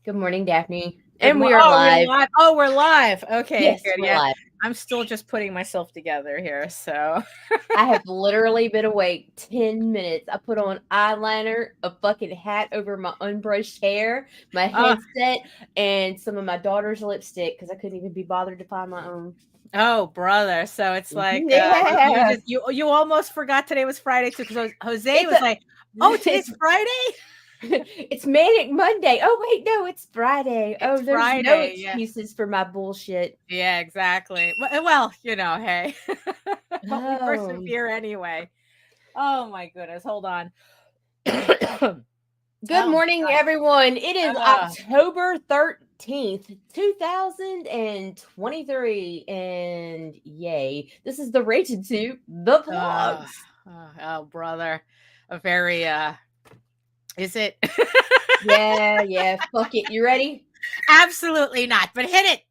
Good morning, Daphne. And we are live. live. Oh, we're live. Okay, Yes, good. we're Yeah, live. I'm still just putting myself together here. So I have literally been awake 10 minutes. I put on eyeliner, a fucking hat over my unbrushed hair, my headset, and some of my daughter's lipstick because I couldn't even be bothered to find my own. Oh, brother. So it's like Yeah. you almost forgot today was Friday too, because Jose was like, "Oh, today's Friday." It's Manic Monday. Oh wait, no, it's Friday. It's There's Friday, no yeah. excuses for my bullshit. Yeah, exactly. Well, hey, but we Oh. persevere anyway. Oh my goodness, hold on. Good morning, everyone. It is October 13th, 2023, and yay, this is the Ragin to the vlogs. Oh, brother, a very is it? Yeah, fuck it. You ready? Absolutely not, but hit it.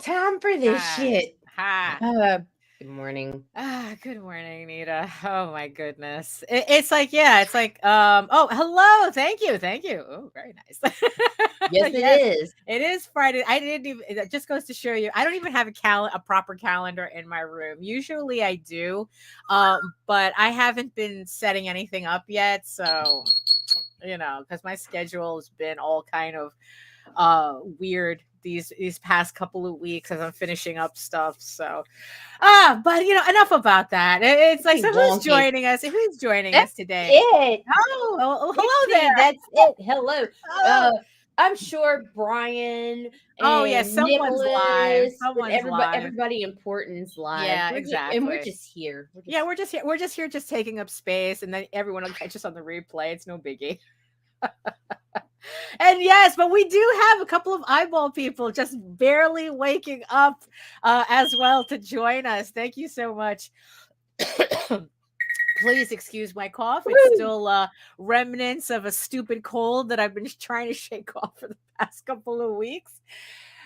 Time for this shit. Hi. Good morning. Good morning, Nita. Oh my goodness. It's like, oh, hello. Thank you. Oh, very nice. Yes, it is. It is Friday. I didn't even, it just goes to show you, I don't even have a proper calendar in my room. Usually I do, but I haven't been setting anything up yet. So, because my schedule has been all kind of weird these past couple of weeks as I'm finishing up stuff. So but enough about that. It's like, so who's joining us? Who's joining us today? It. Oh, hello there. That's it. Hello. I'm sure Brian and someone's Nicholas live. Everybody important's live. Yeah, exactly. And we're just here. We're just here. We're just here, just taking up space, and then everyone will catch us on the replay. It's no biggie. And yes, but we do have a couple of eyeball people just barely waking up as well to join us. Thank you so much. Please excuse my cough. It's still remnants of a stupid cold that I've been trying to shake off for the past couple of weeks.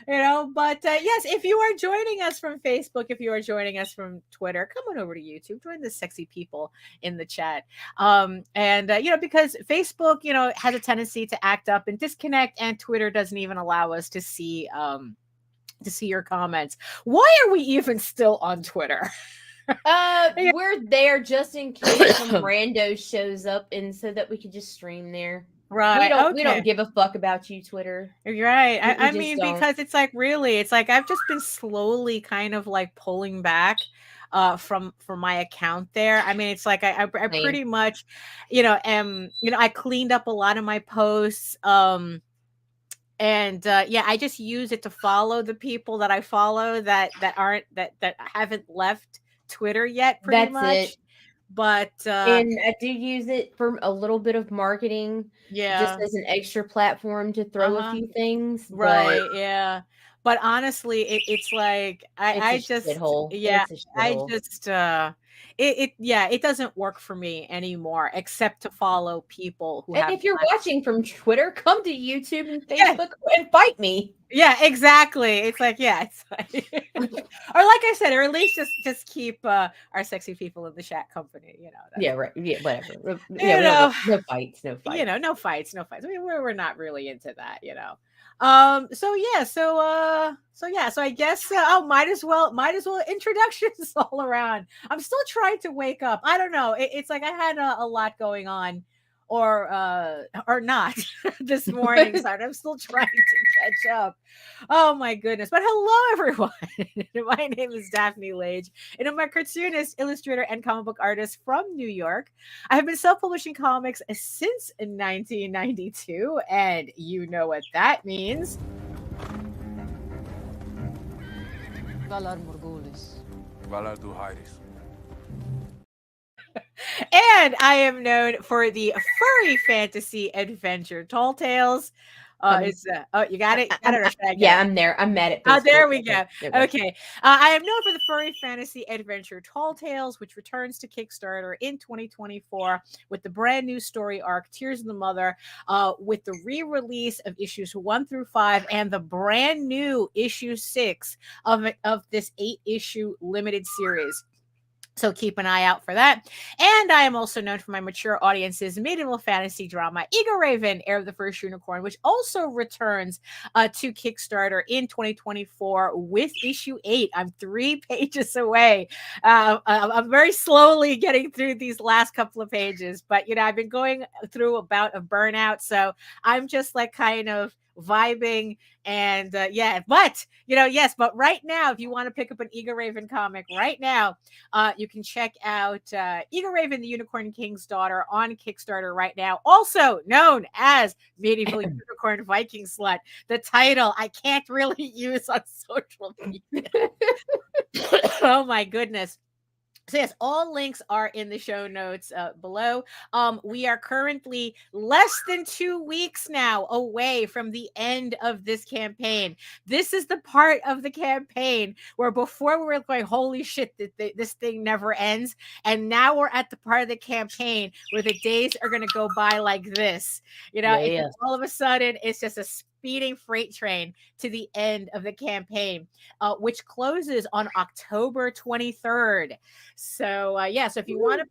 But yes, if you are joining us from Facebook, if you are joining us from Twitter, come on over to YouTube, join the sexy people in the chat. Because Facebook, has a tendency to act up and disconnect, and Twitter doesn't even allow us to see your comments. Why are we even still on Twitter? We're there just in case some rando shows up, and so that we can just stream there. Right. We don't give a fuck about you, Twitter. You're right. I mean, because it's like, really, it's like I've just been slowly kind of like pulling back from my account there. I mean, it's like I pretty much, I cleaned up a lot of my posts. I just use it to follow the people that I follow that haven't left Twitter yet, pretty much. It. But and I do use it for a little bit of marketing, just as an extra platform to throw a few things. Right? Yeah. But honestly, it's like it doesn't work for me anymore, except to follow people who. And if you're watching from Twitter, come to YouTube and Facebook and fight me. Yeah, exactly. It's like, it's like, or like I said, or at least just keep our sexy people in the chat company. Yeah, right. Yeah, whatever. No fights. No fights. I mean, we're not really into that. So I guess might as well introductions all around. I'm still trying to wake up. I don't know. It's like I had a lot going on or not this morning, so I'm still trying to catch up. Oh my goodness. But hello everyone. My name is Daphne Lage, and I'm a cartoonist, illustrator, and comic book artist from New York. I have been self-publishing comics since 1992, and you know what that means. Valar Morghulis. Valar Duhairis. And I am known for the furry fantasy adventure Tall Tales. You got it? Yeah, I'm there. I'm mad at Facebook. Oh, there we go. Okay. Okay. I am known for the furry fantasy adventure Tall Tales, which returns to Kickstarter in 2024 with the brand new story arc Tears of the Mother, with the re-release of issues 1 through 5 and the brand new issue 6 of this 8-issue limited series. So keep an eye out for that. And I am also known for my mature audience's medieval fantasy drama, Eagle Raven, Heir of the First Unicorn, which also returns to Kickstarter in 2024 with issue 8. I'm 3 pages away. I'm very slowly getting through these last couple of pages, but I've been going through a bout of burnout, so I'm just like kind of vibing and but right now, if you want to pick up an Eagle Raven comic right now, you can check out Eagle Raven, the Unicorn King's Daughter on Kickstarter right now, also known as Medieval Unicorn Viking Slut, the title I can't really use on social media. Oh my goodness. So yes, all links are in the show notes below. We are currently less than 2 weeks now away from the end of this campaign. This is the part of the campaign where before we were going, holy shit, this thing never ends. And now we're at the part of the campaign where the days are going to go by like this. And all of a sudden, it's just a speeding freight train to the end of the campaign, which closes on October 23rd. So so if you want to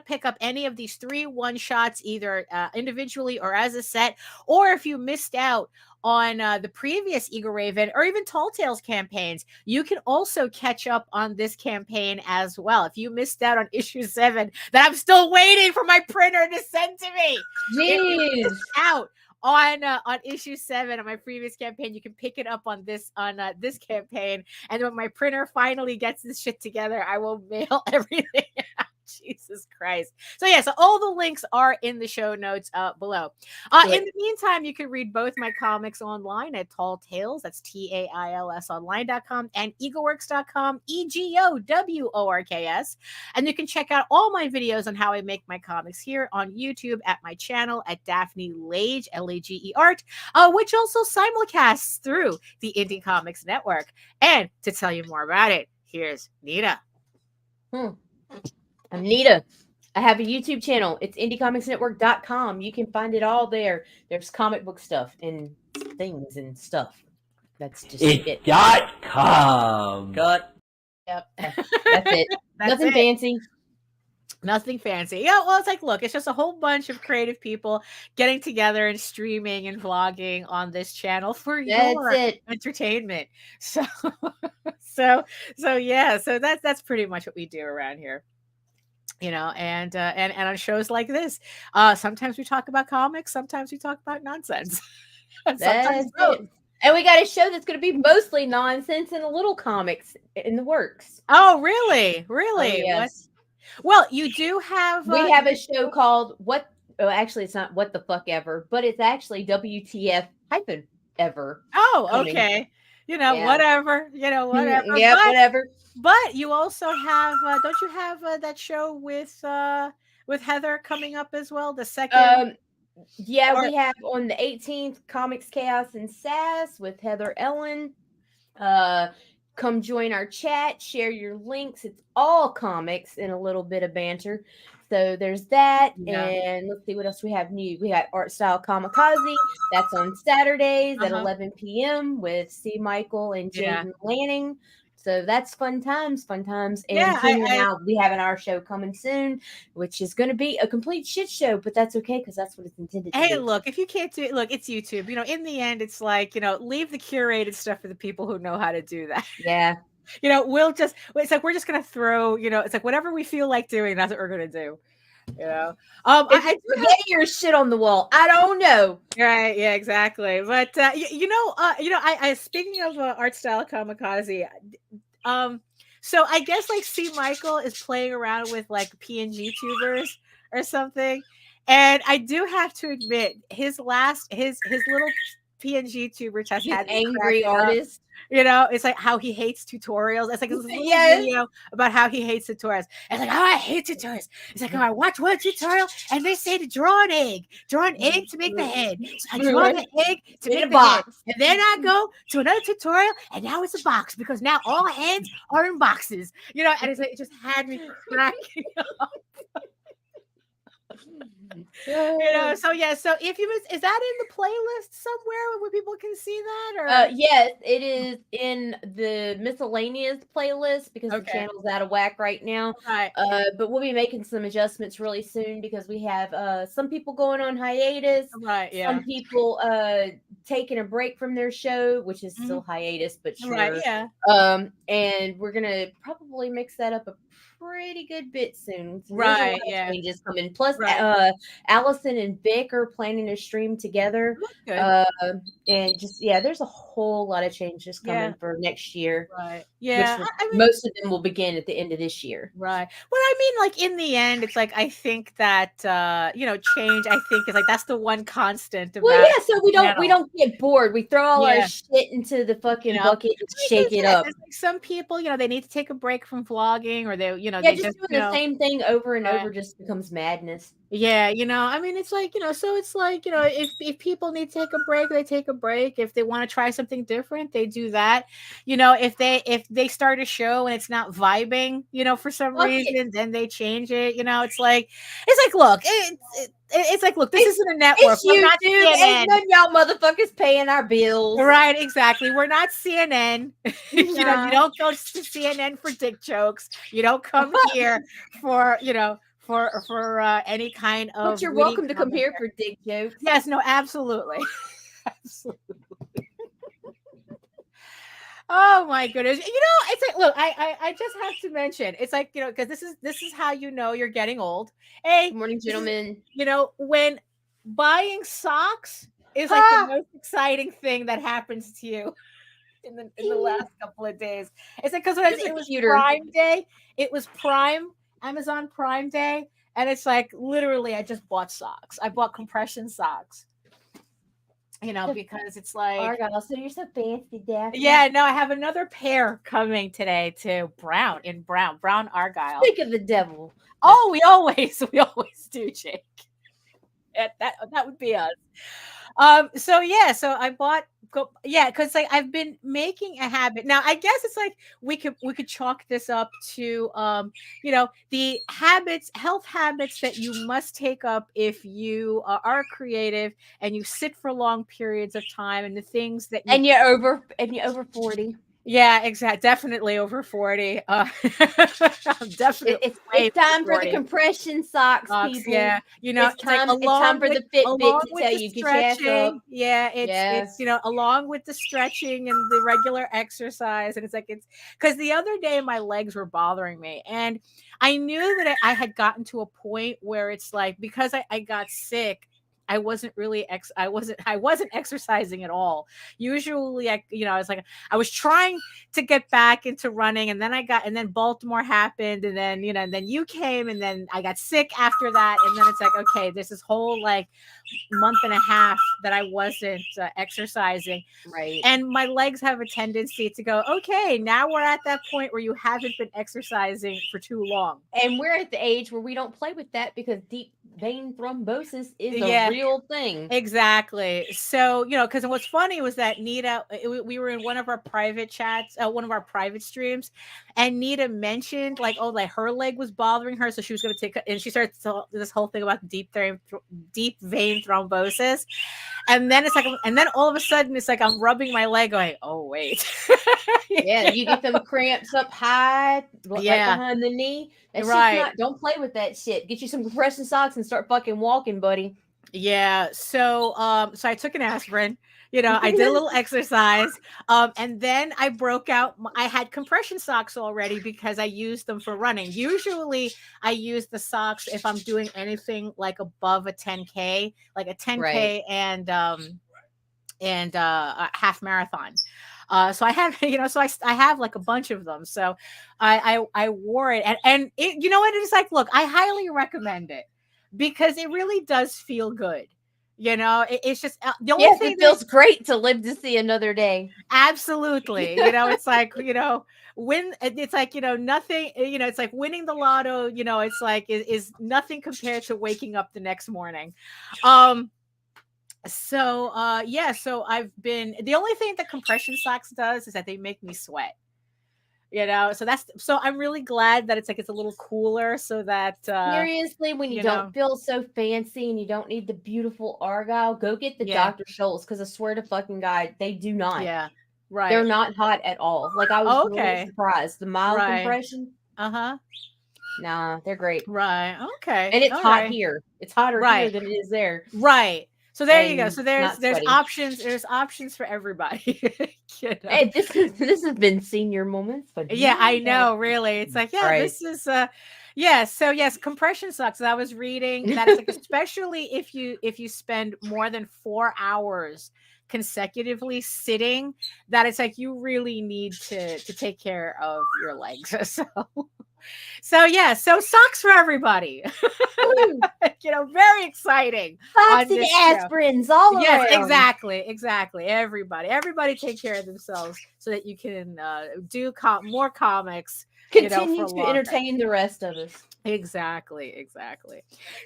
pick up any of these 3 one-shots, either individually or as a set, or if you missed out on the previous Eagle Raven or even Tall Tales campaigns, you can also catch up on this campaign as well. If you missed out on issue 7 that I'm still waiting for my printer to send to me, Jeez. out on issue 7 of my previous campaign, you can pick it up on this campaign, and when my printer finally gets this shit together, I will mail everything out. Jesus Christ. So all the links are in the show notes below. In the meantime, you can read both my comics online at Tall Tales, that's TAILS online.com, and eagleworks.com, EGOWORKS. And you can check out all my videos on how I make my comics here on YouTube at my channel at Daphne Lage, Lage Art, which also simulcasts through the Indie Comics Network. And to tell you more about it, here's Nita. I'm Nita. I have a YouTube channel. It's indiecomicsnetwork.com. You can find it all there. There's comic book stuff and things and stuff. That's just it. .com. Yep. That's it. Nothing fancy. Nothing fancy. Yeah, well, it's like, look, it's just a whole bunch of creative people getting together and streaming and vlogging on this channel for your entertainment. So that's pretty much what we do around here. And on shows like this, sometimes we talk about comics, sometimes we talk about nonsense. Sometimes both. And we got a show that's going to be mostly nonsense and a little comics in the works. Oh, really? Really? Oh, yes. Well, you do have... we have a show called actually, it's not What the Fuck Ever, but it's actually WTF-ever. Oh, okay. Whatever. Whatever. Yeah, whatever. But you also have, don't you have that show with Heather coming up as well? The second. We have on the 18th Comics Chaos and Sass with Heather Ellen. Come join our chat, share your links. It's all comics and a little bit of banter. So there's that. Yeah. And let's see what else we have new. We got Art Style Kamikaze. That's on Saturdays at 11 p.m. with C. Michael and Jaden Lanning. So that's fun times. And now we have our show coming soon, which is going to be a complete shit show, but that's okay because that's what it's intended to be. Hey, look, if you can't do it, look, it's YouTube. In the end, it's like, leave the curated stuff for the people who know how to do that. Yeah. It's like we're just going to throw, it's like whatever we feel like doing, that's what we're going to do. You know, I do get your shit on the wall. I don't know. Right, yeah, exactly. But I speaking of art style kamikaze, so I guess like C Michael is playing around with like PNG tubers or something, and I do have to admit his little PNG tuber test had me angry cracking up. artist. You know, it's like how he hates tutorials. It's like this little video about how he hates tutorials. It's like, oh, I hate tutorials. It's like, oh, I watch one tutorial and they say to draw an egg to make the head. So I draw the egg to make the head. And then I go to another tutorial and now it's a box because now all heads are in boxes. You know, and it's like, it just had me cracking up. You know, so if you is that in the playlist somewhere where people can see that? Or yes, it is in the miscellaneous playlist because the channel's out of whack right now. Right. But we'll be making some adjustments really soon because we have some people going on hiatus. Right. Yeah. Some people taking a break from their show, which is still hiatus, but sure. Right. Yeah. And we're gonna probably mix that up a pretty good bit soon. So right. Yeah. Changes coming. Plus, Alison and Vic are planning to stream together. And just there's a whole lot of changes coming for next year. Right. Yeah. Most of them will begin at the end of this year. Right. Well, I mean, like in the end, it's like I think that change. I think is like that's the one constant. Well, yeah. So we don't get bored. We throw all our shit into the fucking bucket and shake it up. Like some people, they need to take a break from vlogging, or they, they just doing the same thing over and over just becomes madness. Yeah, I mean, it's like, so it's like, if people need to take a break, they take a break. If they want to try something different, they do that. If they start a show and it's not vibing, for some reason, then they change it. It's like, look, it's like, look, this isn't a network. We're not CNN. None y'all motherfuckers paying our bills. Right, exactly. We're not CNN. You don't go to CNN for dick jokes. You don't come here for, for any kind of. But you're welcome to come here for dick jokes. Yes, no, absolutely. Absolutely. Oh my goodness. It's like, look, I just have to mention, it's like, because this is how you're getting old. Hey, good morning, gentlemen. When buying socks is like the most exciting thing that happens to you in the last couple of days. It's like, because it was Prime Day, it was Amazon Prime Day, and it's like literally I just bought socks. I bought compression socks. Because it's like Argyle. So you're so fancy, Daphne. Yeah, no, I have another pair coming today too. Brown Argyle. Think of the devil. Oh, we always do, Jake. That would be us. So I bought because like I've been making a habit. Now I guess it's like we could chalk this up to the health habits that you must take up if you are creative and you sit for long periods of time, and the things that you're over 40. Yeah, exactly. Definitely over 40. Definitely. It's time for the compression socks, people. Yeah, it's time for the Fitbit to tell you get your ass up. Yeah, it's along with the stretching and the regular exercise, and it's because the other day my legs were bothering me, and I knew that I had gotten to a point where it's like, because I got sick, I wasn't really I wasn't exercising at all. Usually I was trying to get back into running, and then Baltimore happened, and then and then you came, and then I got sick after that, and then it's like, okay, there's this whole like month and a half that I wasn't exercising. Right. And my legs have a tendency to go, okay, now we're at that point where you haven't been exercising for too long. And we're at the age where we don't play with that because deep vein thrombosis is a real thing. Exactly. So, because what's funny was that Nita, we were in one of our private chats, one of our private streams, and Nita mentioned like her leg was bothering her, so she was going to take, and she started this whole thing about deep vein thrombosis, and then it's like, and then all of a sudden it's like I'm rubbing my leg, going, oh wait, yeah, you get them cramps up high, right behind the knee. That's right. Don't play with that shit. Get you some compression socks and start fucking walking, buddy. Yeah. So I took an aspirin. I did a little exercise. And then I broke out. I had compression socks already because I used them for running. Usually I use the socks if I'm doing anything like above a 10K, like a 10K Right. and a half marathon. So I have, I have like a bunch of them. So I wore it, and it, what it is like. Look, I highly recommend it because it really does feel good. It's just the only Yes, thing it that feels great to live to see another day. absolutely, it's like, when it's like, nothing, it's like winning the lotto, it's like is nothing compared to waking up the next morning. So I've been, the only thing that compression socks does is that they make me sweat. So I'm really glad that it's a little cooler so that Seriously, when you don't feel so fancy and you don't need the beautiful argyle, go get the yeah. Dr. Scholl's, because I swear to fucking God, they do not. Yeah. Right. They're not hot at all. Like, I was really Okay. surprised. The mild Right. compression, Uh-huh. nah, they're great. Right. Okay. And it's All hot right. here. It's hotter here Right. than it is there. Right. So there you go. And So there's not sweaty. options. There's options for everybody. Hey, this has been senior moments, but Yeah, I know. Really, it's like, yeah, Right. this is yeah. So yes, compression socks. I was reading that it's like, especially if you spend more than 4 hours consecutively sitting, that it's like you really need to take care of your legs. So yeah, so socks for everybody. Very exciting. Socks on and this show. aspirins all around. Yes, exactly. Everybody take care of themselves so that you can do more comics. Continue for to entertain the rest of us. Exactly.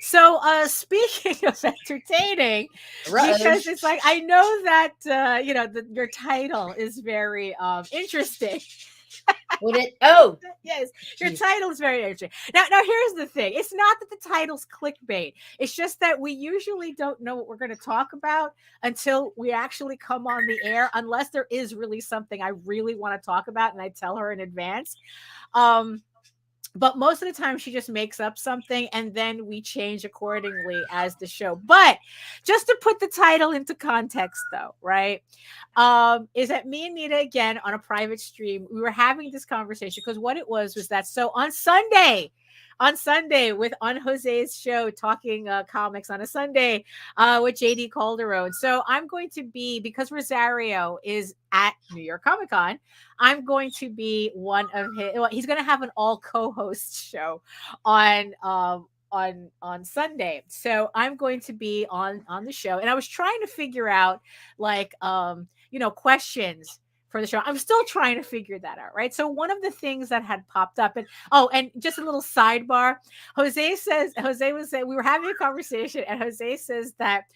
So speaking of entertaining, because it's like, I know that your title is very interesting. Would it? Oh, yes, your title is very interesting. Now here's the thing. It's not that the title's clickbait. It's just that we usually don't know what we're going to talk about until we actually come on the air, unless there is really something I really want to talk about and I tell her in advance. But most of the time she just makes up something and then we change accordingly as the show. But just to put the title into context though, right? Is that me and Nita, again, on a private stream, we were having this conversation because what it was that, so on Sunday on Jose's show, talking comics on a Sunday with JD Calderon. So I'm going to be, because Rosario is at New York Comic Con, I'm going to be one of his, he's going to have an all co-host show on Sunday. So I'm going to be on the show, and I was trying to figure out questions for the show. I'm still trying to figure that out, right? So one of the things that had popped up, and just a little sidebar, Jose was saying, we were having a conversation, and Jose says that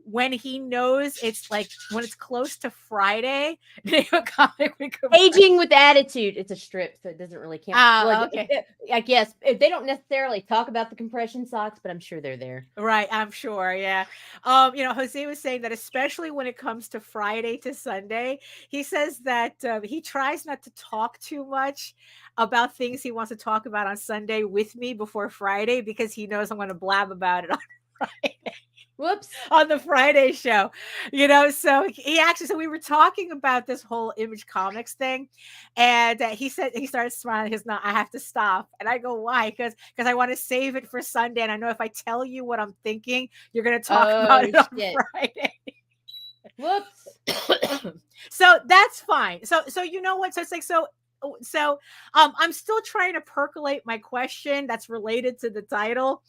when he knows it's like when it's close to Friday, Aging with Attitude. It's a strip, so it doesn't really count. Okay. I guess they don't necessarily talk about the compression socks, but I'm sure they're there. Right, I'm sure. Yeah. Jose was saying that especially when it comes to Friday to Sunday, he says that he tries not to talk too much about things he wants to talk about on Sunday with me before Friday, because he knows I'm going to blab about it on Friday. Whoops. On the Friday show, so so we were talking about this whole Image Comics thing, and he said, he started smiling. He's not, I have to stop. And I go, why? Because I want to save it for Sunday. And I know if I tell you what I'm thinking, you're going to talk about it on Friday. Whoops. So that's fine. So you know what? So it's like, so I'm still trying to percolate my question that's related to the title.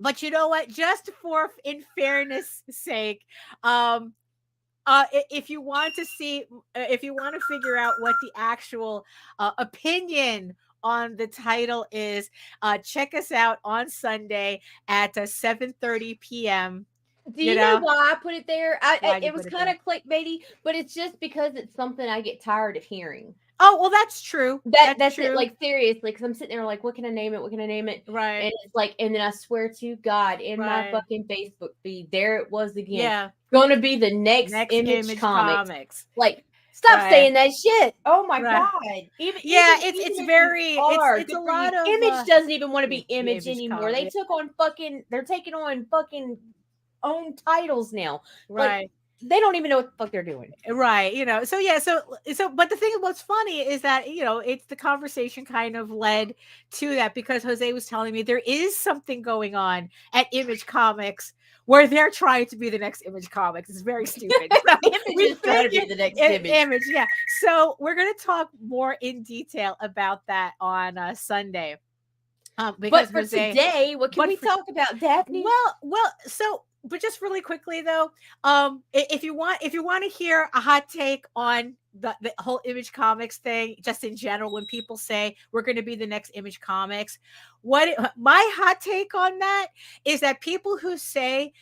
But you know what? Just in fairness' sake, if you want to figure out what the actual opinion on the title is, check us out on Sunday at 7:30 p.m. Do you know why I put it there? It was kind of clickbaity, but it's just because it's something I get tired of hearing. Oh, well, that's true. That's true. It. Like, seriously, because I'm sitting there like, what can I name it? Right. And it's like, and then I swear to God, in my fucking Facebook feed, there it was again. Yeah. Going to be the next Image Comics. Like, Stop Right. saying that shit. Oh my Right. God. Even it's if you very are, it's a good for lot you. of Image doesn't even want to be the Image Image anymore. com, They yeah. took on fucking. They're taking on fucking own titles now. Like, right. they don't even know what the fuck they're doing. Right, so but the thing what's funny is that it's the conversation kind of led to that, because Jose was telling me there is something going on at Image Comics where they're trying to be the next Image Comics. It's very stupid. So Image is trying to be the next Image. Yeah. So we're going to talk more in detail about that on Sunday. Because But for Jose, today, what can we talk about, Daphne? But just really quickly though, if you want to hear a hot take on the whole Image Comics thing, just in general, when people say we're going to be the next Image Comics, my hot take on that is that people who say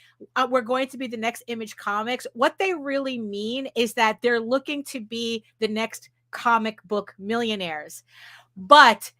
we're going to be the next Image Comics, what they really mean is that they're looking to be the next comic book millionaires, but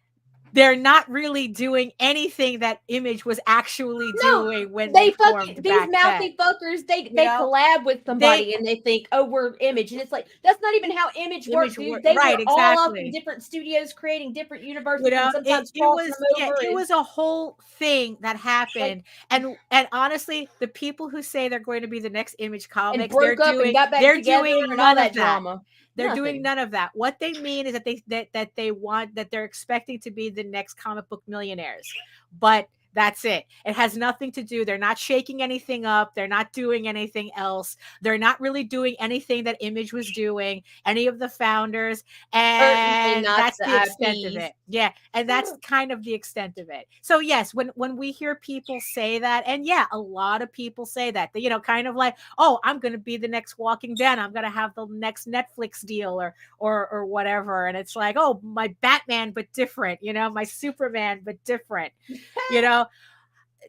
they're not really doing anything that Image was actually doing when they formed these mouthy fuckers, they collab with somebody and they think, oh, we're Image, and it's like, that's not even how Image works, dude. They were all up in different studios creating different universes, and sometimes crossing them over. It was a whole thing that happened, and honestly, the people who say they're going to be the next Image Comics, they're doing none of that drama. They're doing none of that. What they mean is that they're expecting to be the next comic book millionaires, but that's it. It has nothing to do. They're not shaking anything up. They're not doing anything else. They're not really doing anything that Image was doing, any of the founders. And that's the extent of it. Yeah. And that's kind of the extent of it. So yes, when we hear people say that, and yeah, a lot of people say that, kind of like, oh, I'm going to be the next Walking Dead. I'm going to have the next Netflix deal or whatever. And it's like, oh, my Batman, but different, my Superman, but different,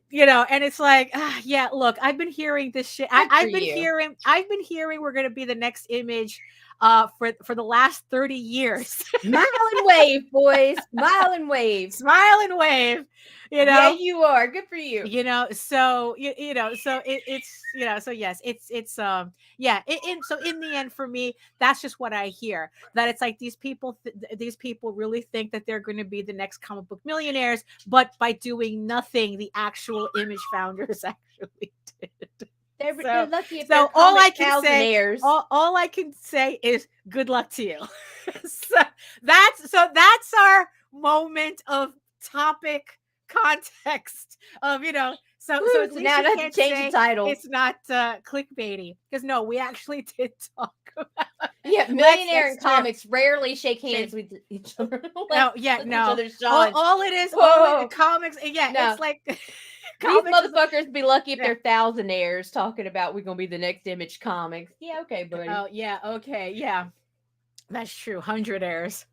and it's like, yeah, look, I've been hearing this shit. I've been hearing we're going to be the next Image for the last 30 years. Smile and wave, boys. Smile and wave. Smile and wave. Yeah, you are. Good for you. So it's so yes, it's yeah. So in the end, for me, that's just what I hear. That it's like these people really think that they're going to be the next comic book millionaires, but by doing nothing, the actual Image founders actually did. They're lucky if so all I can say is good luck to you. so that's our moment of topic context of so at least now you I have can't to change say the title. It's not clickbaity, because no, we actually did talk about millionaire in comics rarely shake hands with each other. All it is comics, it's like these motherfuckers be lucky if they're thousandaires talking about we're gonna be the next Image Comics. Yeah, okay, buddy. Oh yeah, okay, yeah, that's true. 100aires,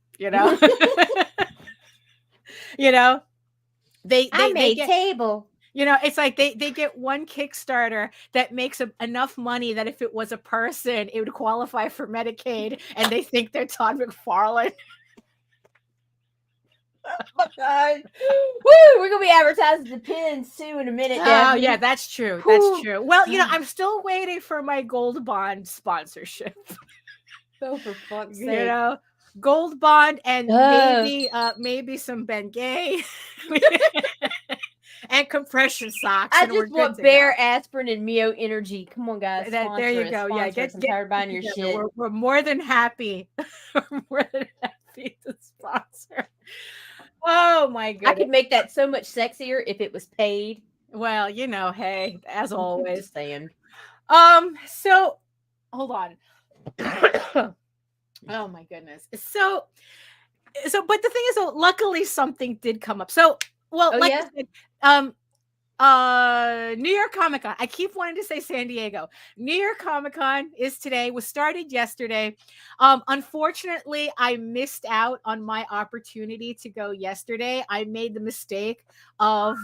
they get table. It's like they get one Kickstarter that makes enough money that if it was a person, it would qualify for Medicaid, and they think they're Todd McFarlane. Oh my God. Woo! We're gonna be advertising the pins too in a minute. Oh yeah, that's true. That's true. Well, I'm still waiting for my Gold Bond sponsorship. Oh, for fuck's sake. Gold Bond and maybe some Bengay. And compression socks. I just want Bear Aspirin and Mio Energy. Come on, guys. There you go. Yeah, I'm tired of buying your shit. We're more than happy. More than happy to sponsor. Oh my goodness. I could make that so much sexier if it was paid. Well, hey, as always. Just saying. So hold on. Oh my goodness. So but the thing is, luckily something did come up. So I said, New York Comic Con. I keep wanting to say San Diego. New York Comic Con was started yesterday. Unfortunately, I missed out on my opportunity to go yesterday. I made the mistake of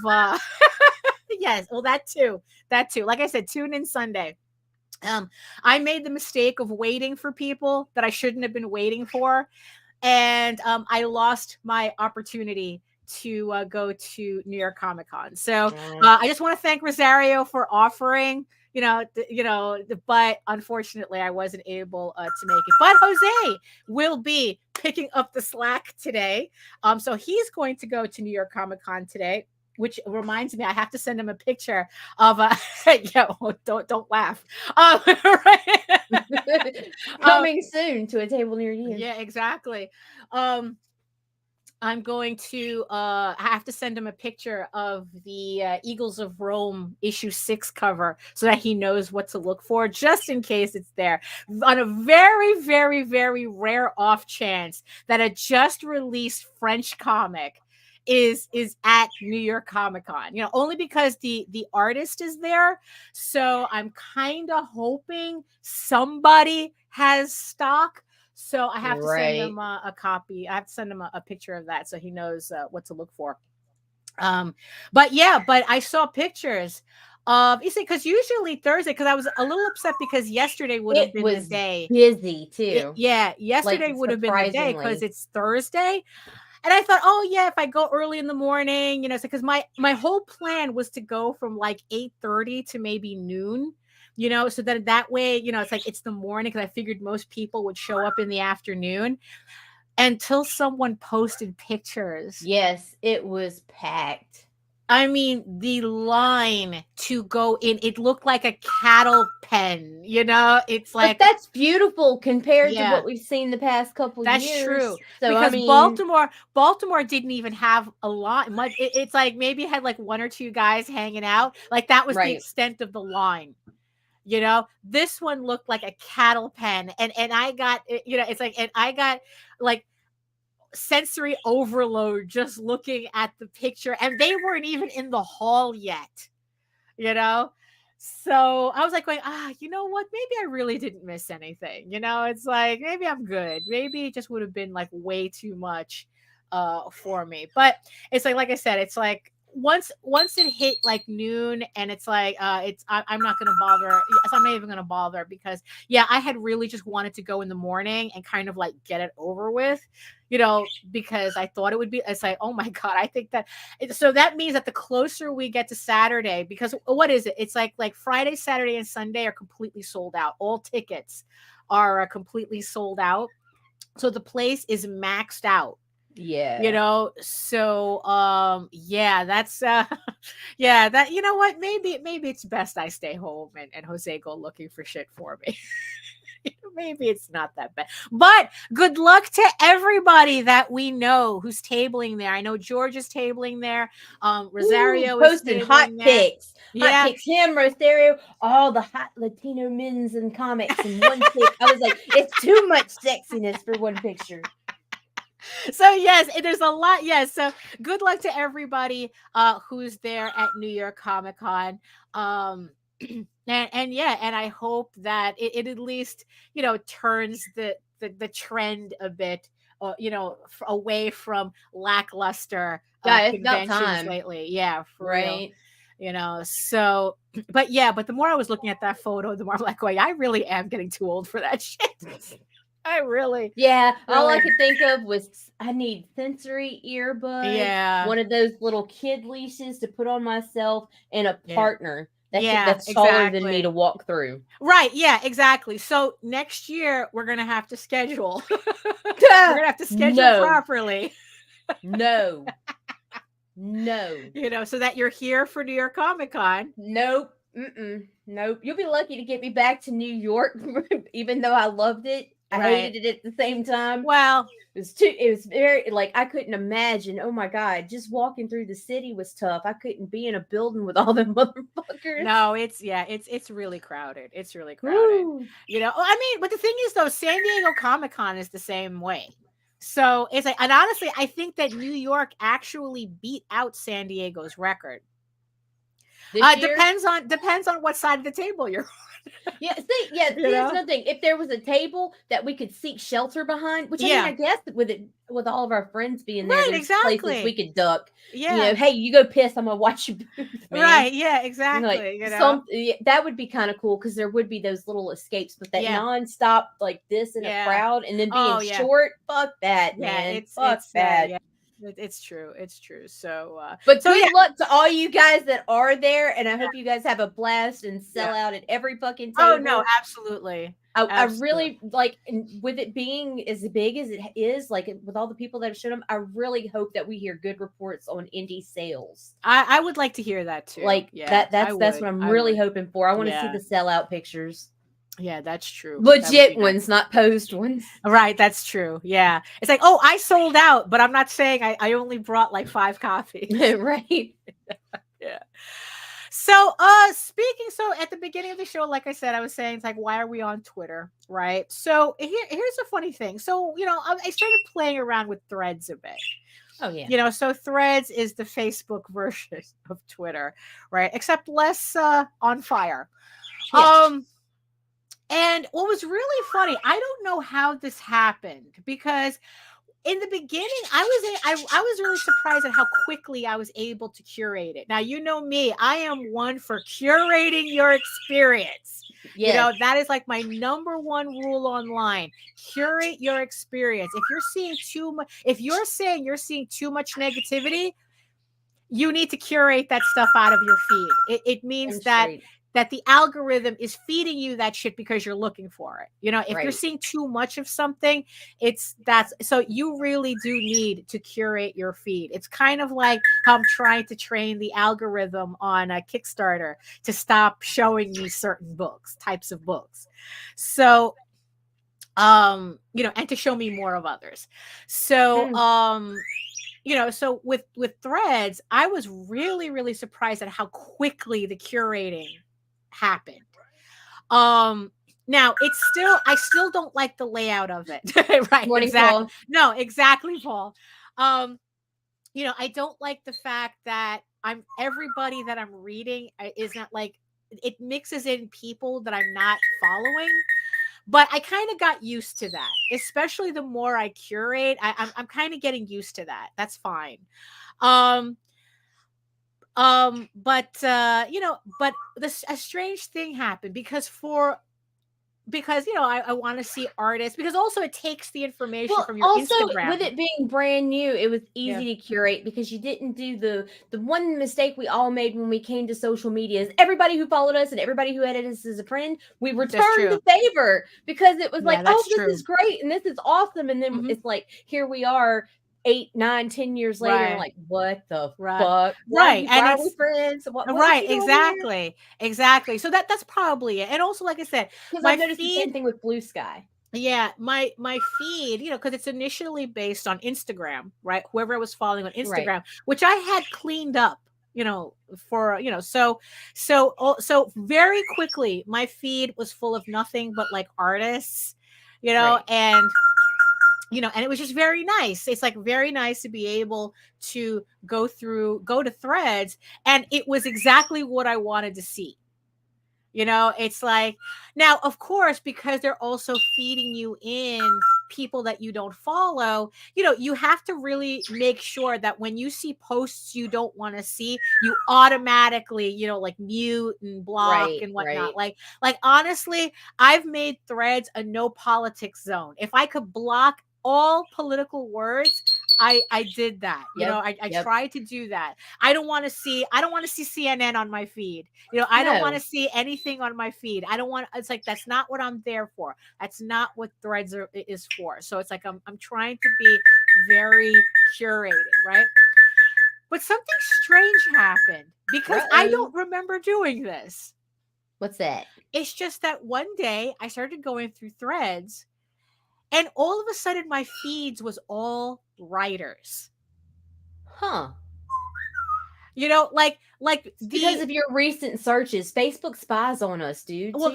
yes, well, that too. Like I said, tune in Sunday. I made the mistake of waiting for people that I shouldn't have been waiting for, and I lost my opportunity to go to New York Comic Con. So I just want to thank Rosario for offering, but unfortunately I wasn't able to make it. But Jose will be picking up the slack today. So he's going to go to New York Comic Con today, which reminds me, I have to send him a picture of don't laugh. Coming soon to a table near you. Yeah, exactly. I'm going to have to send him a picture of the Eagles of Rome issue 6 cover so that he knows what to look for, just in case it's there. On a very, very, very rare off chance that a just released French comic is at New York Comic Con, only because the artist is there. So I'm kind of hoping somebody has stock. So I have to send him a copy. I have to send him a picture of that so he knows what to look for. But I saw pictures of, you see, because usually Thursday, because I was a little upset because yesterday would have been the day. Busy too. Yesterday would have been the day because it's Thursday. And I thought, if I go early in the morning, because my whole plan was to go from like 8:30 to maybe noon. So that way, it's like it's the morning, because I figured most people would show up in the afternoon, until someone posted pictures. Yes, it was packed. I mean, the line to go in, it looked like a cattle pen, it's like, but that's beautiful compared to what we've seen the past couple years. That's true. So, because Baltimore didn't even have a lot much. It's like maybe it had like one or two guys hanging out. Like that was the extent of the line. This one looked like a cattle pen, and I got, it's like, and I got like sensory overload just looking at the picture, and they weren't even in the hall yet, so I was like going, you know what, maybe I really didn't miss anything. It's like, maybe I'm good. Maybe it just would have been like way too much for me. But it's like I said, it's like once it hit like noon, and it's like I'm not gonna bother. I'm not even gonna bother, because I had really just wanted to go in the morning and kind of like get it over with, because I thought it would be. It's like, oh my god, I think that. So that means that the closer we get to Saturday, because what is it? It's like Friday, Saturday, and Sunday are completely sold out. All tickets are completely sold out. So the place is maxed out. So that's that, what, maybe it's best I stay home and Jose go looking for shit for me. Maybe it's not that bad, but good luck to everybody that we know who's tabling there. I know George is tabling there. Rosario is posting hot pics. Yeah, hot pics. Him, Rosario, all the hot Latino men's in comics in one pic. I was like, it's too much sexiness for one picture. So yes, there's a lot. Yes, so good luck to everybody who's there at New York Comic Con. And I hope that it at least turns the trend a bit, away from lackluster conventions lately. Yeah, for real. So, but the more I was looking at that photo, the more I'm like, well, I really am getting too old for that shit. I really. All I could think of was I need sensory earbuds. One of those little kid leashes to put on myself, and a partner that's taller than me to walk through. Right. Yeah, exactly. So next year we're going to have to schedule. We're going to have to schedule properly. No. So that you're here for New York Comic Con. Nope. Nope. You'll be lucky to get me back to New York, even though I loved it. I hated it at the same time. Well, it was very, like, I couldn't imagine. Oh my God, just walking through the city was tough. I couldn't be in a building with all them motherfuckers. No, it's really crowded. It's really crowded. Woo. I mean, but the thing is though, San Diego Comic Con is the same way. So it's like, and honestly, I think that New York actually beat out San Diego's record. Depends on what side of the table you're on. Here's another thing. If there was a table that we could seek shelter behind, which I guess with all of our friends being there, there's places we could duck. Hey, you go piss, I'm gonna watch you. Right? Yeah, exactly. That would be kind of cool, because there would be those little escapes, but that nonstop like this in a crowd and then being short. Fuck that, man. Fuck that. It's true. It's true. So, But so good luck to all you guys that are there, and I hope you guys have a blast and sell out at every fucking table. Oh no, absolutely. I really like, with it being as big as it is, like with all the people that have showed them, I really hope that we hear good reports on indie sales. I would like to hear that too. Like that's what I'm really hoping for. I want to see the sellout pictures. Yeah, that's true. Legit ones, not posed ones. Right, that's true. Yeah. It's like, oh, I sold out, but I'm not saying I only brought like 5 copies. Right. Yeah. So, so at the beginning of the show, like I said, I was saying, it's like, why are we on Twitter? Right. So here's a funny thing. So, I started playing around with Threads a bit. Oh, yeah. So Threads is the Facebook version of Twitter, right? Except less on fire. Yes. And what was really funny, I don't know how this happened, because in the beginning, I was really surprised at how quickly I was able to curate it. Now, you know me, I am one for curating your experience. Yes. That is like my number one rule online. Curate your experience. If you're seeing too much, if you're saying you're seeing too much negativity, you need to curate that stuff out of your feed. It means that the algorithm is feeding you that shit because you're looking for it. If you're seeing too much of something, so you really do need to curate your feed. It's kind of like how I'm trying to train the algorithm on a Kickstarter to stop showing me certain types of books. So, and to show me more of others. So, so with Threads, I was really, really surprised at how quickly the curating happened. Now I still don't like the layout of it. Right. Morning, exactly. Paul. No, exactly, Paul. I don't like the fact that everybody that I'm reading is not like, it mixes in people that I'm not following. But I kind of got used to that, especially the more I curate. I'm kind of getting used to that. That's fine. But a strange thing happened because I want to see artists, because also it takes the information from your Instagram. With it being brand new, it was easy to curate because you didn't do the one mistake we all made when we came to social media is everybody who followed us and everybody who added us as a friend, we returned the favor because it was this is great and this is awesome. And then it's like, here we are 8, 9, 10 years later, like, what the fuck? Right. Why are we friends? What exactly. So that's probably it. And also, like I said, because I noticed the same thing with Blue Sky. Yeah, my feed, because it's initially based on Instagram, right? Whoever I was following on Instagram, which I had cleaned up, for so very quickly, my feed was full of nothing but like artists, and and it was just very nice. It's like very nice to be able to go to Threads, and it was exactly what I wanted to see. It's like, now, of course, because they're also feeding you in people that you don't follow, you have to really make sure that when you see posts you don't want to see, you automatically, like mute and block and whatnot. Like honestly, I've made Threads a no politics zone. If I could block all political words, I did that. I tried to do that. I don't want to see CNN on my feed. I don't want to see anything on my feed. It's like, that's not what I'm there for. That's not what Threads is for. So it's like, I'm trying to be very curated, right? But something strange happened because I don't remember doing this. What's that? It's just that one day I started going through Threads, and all of a sudden, my feeds was all writers. Huh. Because of your recent searches, Facebook spies on us, dude. Well,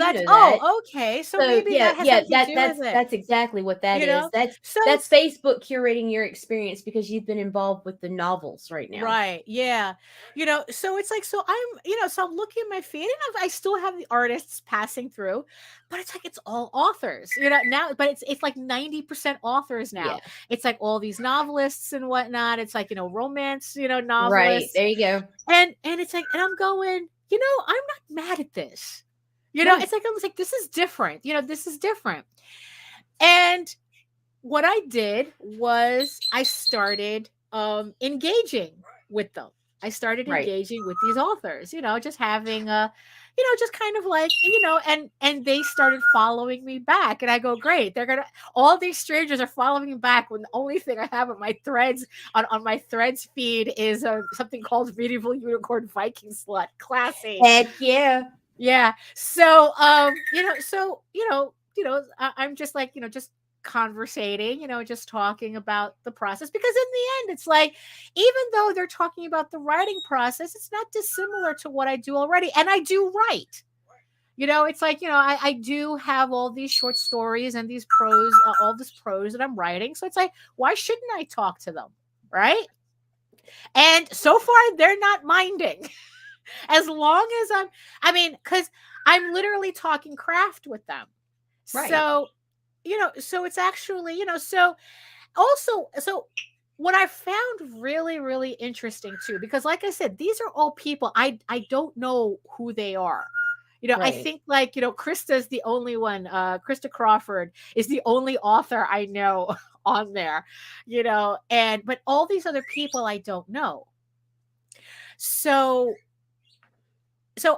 okay. So maybe that's exactly what that is. That's Facebook curating your experience because you've been involved with the novels right now. Right. Yeah. So it's like, so I'm looking at my feed, and I still have the artists passing through, but it's like, it's all authors, now, but it's like 90% authors now. Yeah. It's like all these novelists and whatnot. It's like, romance, novelists. Right. There you go. And it's like, and I'm going, I'm not mad at this. It's like, I was like, this is different. This is different. And what I did was I started engaging with them. I started Right. engaging with these authors, just having just kind of like, and they started following me back. And I go, great. All these strangers are following me back when the only thing I have on my threads, on my threads feed is something called Medieval Unicorn Viking Slut. Classy. Heck yeah. Yeah. So, I'm just like, just conversating, just talking about the process, because in the end, it's like, even though they're talking about the writing process, it's not dissimilar to what I do already. And I do write, it's like, I do have all these short stories and these prose, all this prose that I'm writing. So it's like, why shouldn't I talk to them? Right. And so far they're not minding. As long as because I'm literally talking craft with them. Right. So, so it's actually, so what I found really, really interesting too, because like I said, these are all people I don't know who they are. I Right. think like, Krista's the only one, Krista Crawford is the only author I know on there, but all these other people I don't know. So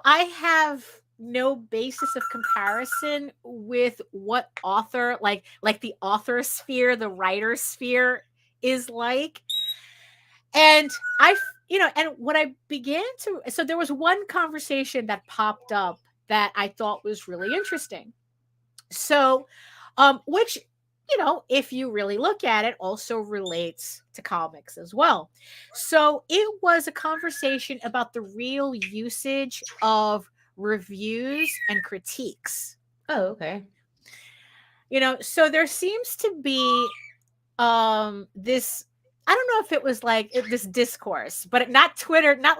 I have no basis of comparison with what author, like the author sphere, the writer sphere is like. And and what I began to, so there was one conversation that popped up that I thought was really interesting. So, which, if you really look at it, also relates to comics as well. So it was a conversation about the real usage of reviews and critiques. Oh, okay. So there seems to be this, I don't know if it was like this discourse, but not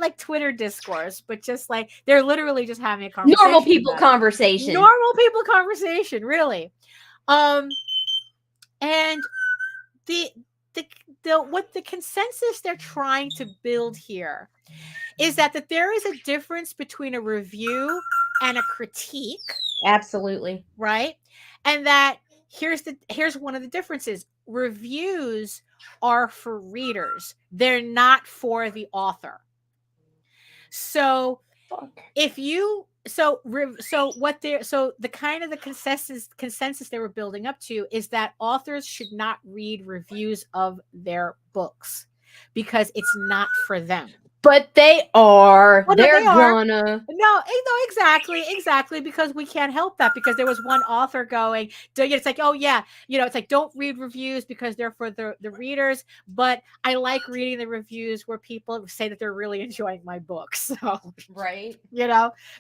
like Twitter discourse, but just like they're literally just having a conversation. Normal people conversation. Normal people conversation, really. And what the consensus they're trying to build here is that there is a difference between a review and a critique. Absolutely. Right? And that here's one of the differences. Reviews are for readers. They're not for the author. So if you the kind of the consensus they were building up to is that authors should not read reviews of their books because it's not for them. But they are. Well, They're they are. gonna. No, exactly. Because we can't help that. Because there was one author going, it's like, oh yeah, it's like, don't read reviews because they're for the readers. But I like reading the reviews where people say that they're really enjoying my book. So right,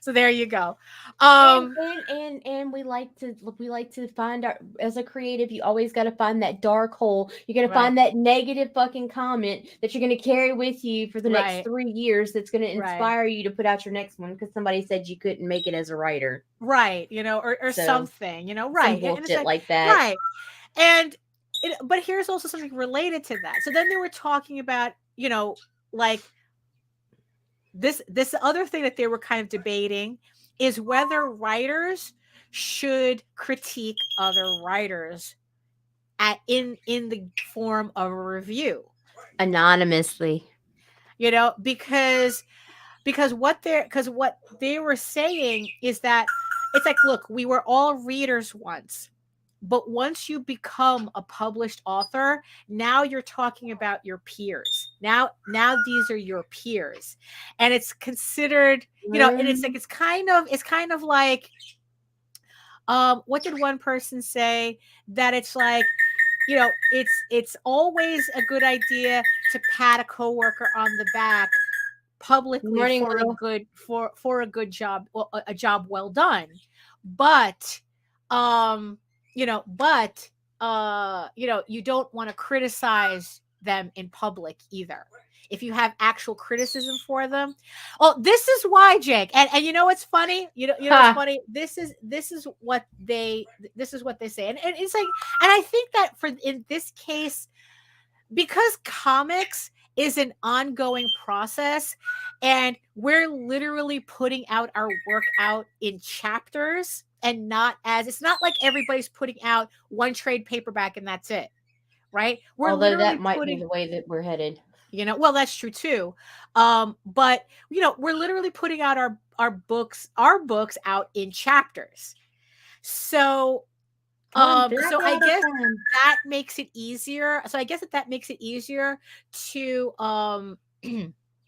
so there you go. And we like to find out, as a creative, you always got to find that dark hole. You got to find that negative fucking comment that you're going to carry with you for the next 3 years. That's going to inspire you to put out your next one because somebody said you couldn't make it as a writer, right? Or something, right? Some bullshit like that, right? And but here's also something related to that. So then they were talking about, like this other thing that they were kind of debating is whether writers should critique other writers in the form of a review anonymously, because what they were saying is that it's like, look, we were all readers once, but once you become a published author, now you're talking about your peers. Now these are your peers, and it's considered, and it's like, it's kind of like, what did one person say? That it's like, it's always a good idea to pat a coworker on the back publicly for a good job, a job well done. But you don't want to criticize them in public either. If you have actual criticism for them. Oh, this is why, Jake. And what's funny? What's funny? This is what they say. And it's like, and I think that in this case, because comics is an ongoing process and we're literally putting out our work out in chapters and it's not like everybody's putting out one trade paperback and that's it. right? We're Although literally that might putting, be the way that we're headed. well, that's true too. But we're literally putting out our books out in chapters. So so I guess that makes it easier. So I guess that makes it easier to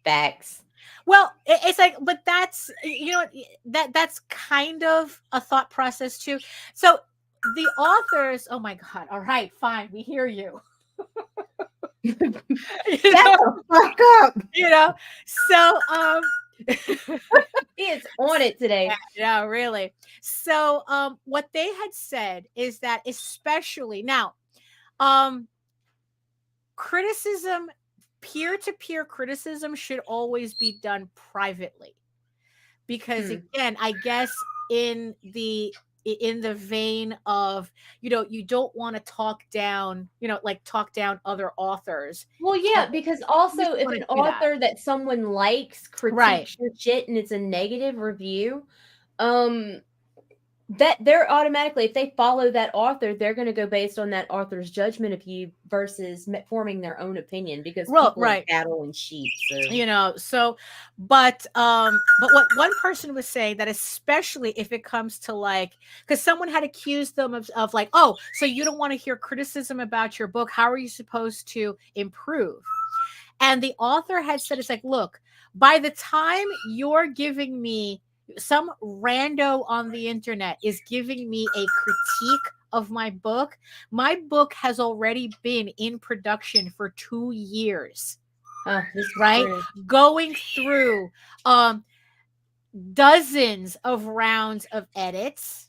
Facts. well, it's like, but that's that's kind of a thought process too. So the authors, oh my God, all right, fine, we hear you. Shut the fuck up. So It's on it today. yeah, really. So what they had said is that, especially now, criticism, peer-to-peer criticism, should always be done privately, because again, I guess in the vein of, you don't want to talk down, talk down other authors. Well, yeah, because also if an author that someone likes critiques your shit and it's a negative review, that they're automatically, if they follow that author, they're going to go based on that author's judgment of you versus forming their own opinion, because people are cattle and sheep. So, but what one person was saying, that especially if it comes to because someone had accused them of like, oh, so you don't want to hear criticism about your book, how are you supposed to improve? And the author had said, it's like, look, by the time you're giving me, some rando on the internet is giving me a critique of my book has already been in production for 2 years. Right? Going through dozens of rounds of edits,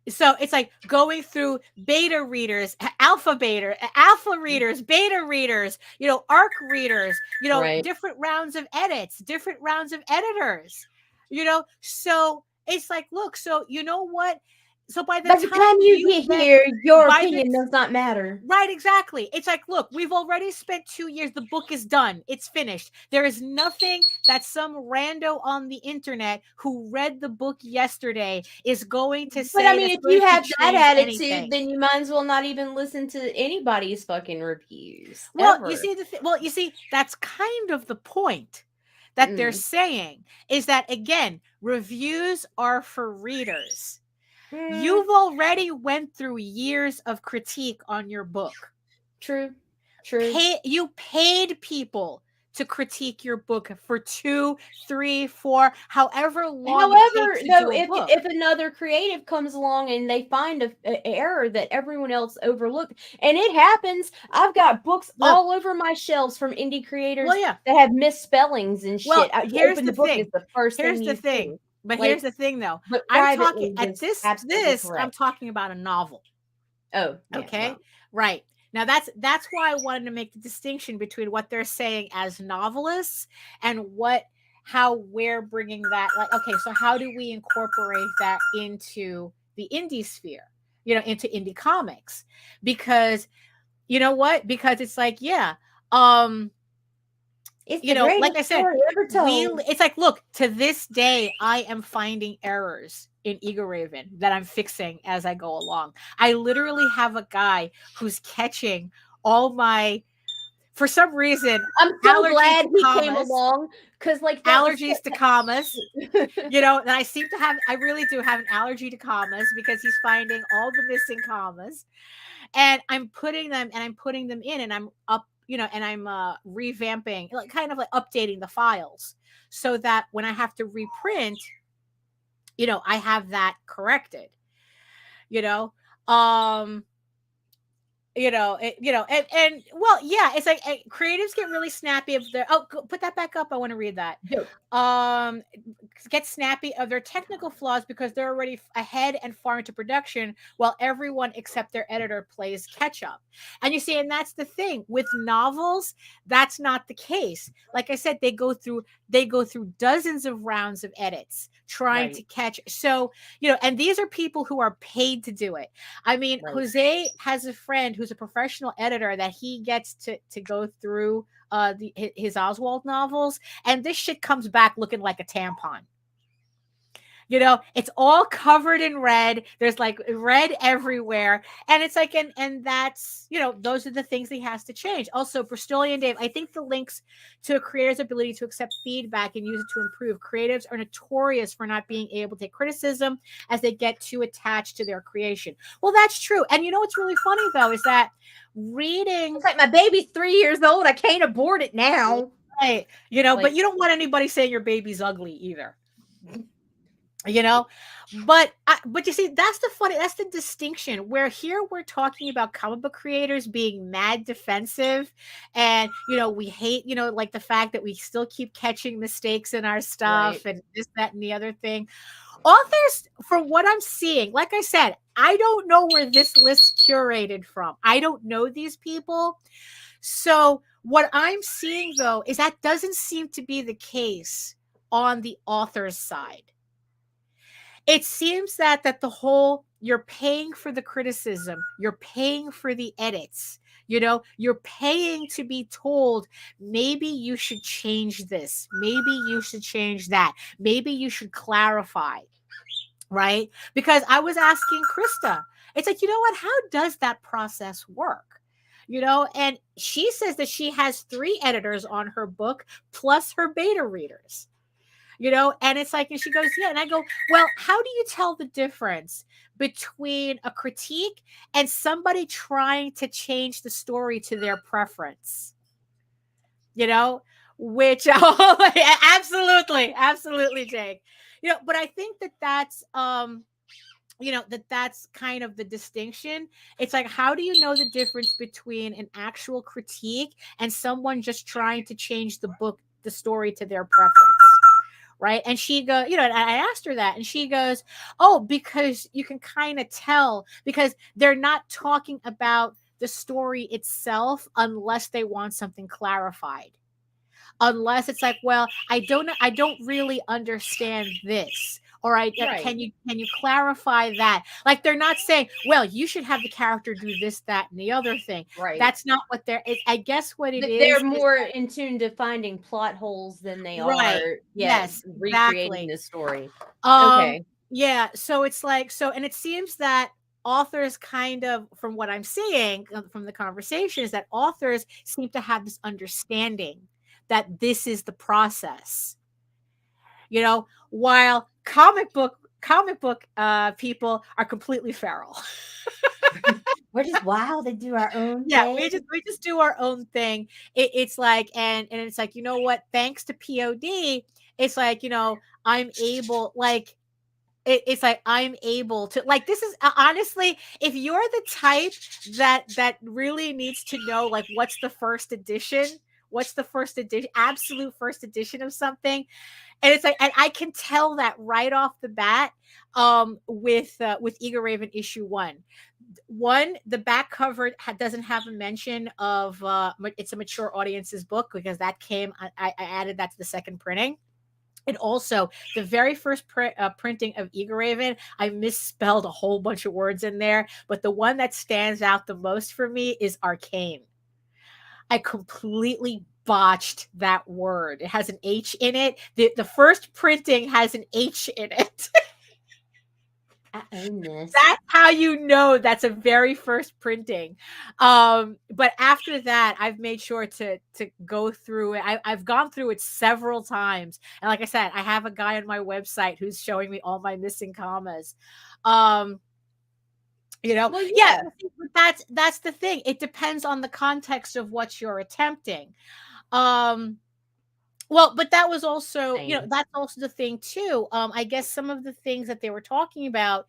so it's like going through beta readers, alpha readers, beta readers, ARC readers, different rounds of edits, different rounds of editors, so it's like, look, so you know what? So by the time you get here, your opinion does not matter. Right, exactly. It's like, look, we've already spent 2 years. The book is done. It's finished. There is nothing that some rando on the internet who read the book yesterday is going to say. But I mean, if you have that attitude, then you might as well not even listen to anybody's fucking reviews. Well, ever. you see, that's kind of the point that they're saying, is that, again, reviews are for readers. You've already went through years of critique on your book. True. You paid people to critique your book for 2, 3, 4, however long. However, if another creative comes along and they find an error that everyone else overlooked, and it happens, I've got books all over my shelves from indie creators that have misspellings and shit. Here's the book thing. Is the first here's thing the thing. do. But here's the thing, though. I'm talking at this. I'm talking about a novel. Oh, yeah, okay, wow. Right. Now that's why I wanted to make the distinction between what they're saying as novelists and how we're bringing that. Like, okay, so how do we incorporate that into the indie sphere? Into indie comics, because you know what? Because it's like, yeah. It's like I said, it's like, look, to this day, I am finding errors in Eagle Raven that I'm fixing as I go along. I literally have a guy who's catching all my, for some reason, I'm so glad he came along, because allergies to commas, and I really do have an allergy to commas, because he's finding all the missing commas, and I'm putting them in, and I'm up. And I'm revamping, kind of like updating the files, so that when I have to reprint, I have that corrected. And well, yeah, it's like creatives get really snappy of their. Oh, put that back up. I want to read that. Get snappy of their technical flaws because they're already ahead and far into production, while everyone except their editor plays catch up. And you see, and that's the thing with novels. That's not the case. Like I said, they go through dozens of rounds of edits trying to catch. So, and these are people who are paid to do it. I mean, Jose has a friend who's a professional editor that he gets to go through his Oswald novels, and this shit comes back looking like a tampon. You know, it's all covered in red. There's like red everywhere. And it's like, and that's, you know, those are the things he has to change. Also, Bristolian Dave, I think the links to a creator's ability to accept feedback and use it to improve. Creatives are notorious for not being able to take criticism as they get too attached to their creation. Well, that's true. And you know what's really funny though is that reading, It's like my baby's 3 years old. I can't abort it now. right? You know, Like, but you don't want anybody saying your baby's ugly either. You know, but you see, that's the distinction where here we're talking about comic book creators being mad defensive, and you know, we hate, you know, like the fact that we still keep catching mistakes in our stuff, right. and this, that, and the other thing. Authors, from what I'm seeing, like I said, I don't know where this list curated from. I don't know these people. So what I'm seeing though is that doesn't seem to be the case on the author's side. It seems that the whole, you're paying for the criticism, you're paying for the edits, you know, you're paying to be told, maybe you should change this, maybe you should change that, maybe you should clarify, right? Because I was asking Krista, it's like, you know what, how does that process work? You know, and she says that she has 3 editors on her book plus her beta readers. You know, and it's like, and she goes, yeah. And I go, well, how do you tell the difference between a critique and somebody trying to change the story to their preference? You know, which, absolutely, Jake. You know, but I think that's, you know, that's kind of the distinction. It's like, how do you know the difference between an actual critique and someone just trying to change the story to their preference? Right. And she goes, you know, and I asked her that, and she goes, oh, because you can kind of tell, because they're not talking about the story itself unless they want something clarified. Unless it's like, well, I don't really understand this. Or can you clarify that? Like, they're not saying, well, you should have the character do this, that, and the other thing. Right. That's not what I guess what it is. They're more in tune to finding plot holes than they are. Yes, recreating the story. Okay. Yeah. So it's like, and it seems that authors kind of, from what I'm seeing from the conversation, is that authors seem to have this understanding that this is the process. You know, while comic book people are completely feral. We're just wild and do our own thing. We just do our own thing. It's like, and it's like, you know what, thanks to POD, it's like, you know, I'm able, like, it's like, I'm able to, like, this is honestly, if you're the type that really needs to know, like, what's the first edition, absolute first edition of something. And it's like, and I can tell that right off the bat with Eager Raven issue 1. The back cover doesn't have a mention of it's a mature audience's book, because that came, I added that to the second printing. And also, the very first printing of Eager Raven, I misspelled a whole bunch of words in there. But the one that stands out the most for me is arcane. I completely botched that word. It has an H in it. The first printing has an H in it. I own this. That's how you know that's a very first printing. But after that, I've made sure to go through it. I've gone through it several times. And like I said, I have a guy on my website who's showing me all my missing commas. You know, well, yeah, but that's the thing. It depends on the context of what you're attempting. Well, but that was also, you know, that's also the thing too. I guess some of the things that they were talking about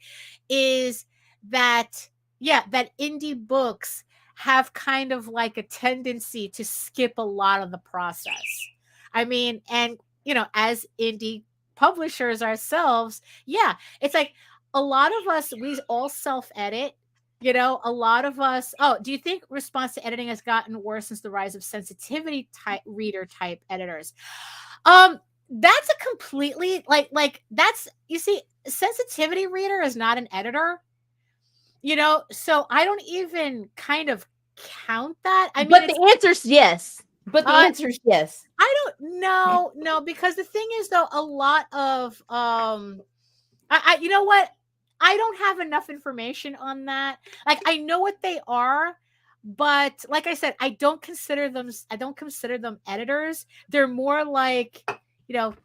is that, that indie books have kind of like a tendency to skip a lot of the process. I mean, and, you know, as indie publishers ourselves, it's like a lot of us, we all self-edit. You know, a lot of us. Oh, do you think response to editing has gotten worse since the rise of sensitivity reader type editors? That's a completely like that's, you see, sensitivity reader is not an editor. You know, so I don't even kind of count that. I mean, but the answer's yes. But the answer's yes. I don't know, no, because the thing is though, a lot of You know what? I don't have enough information on that. Like, I know what they are, but like I said, I don't consider them editors. They're more like, you know,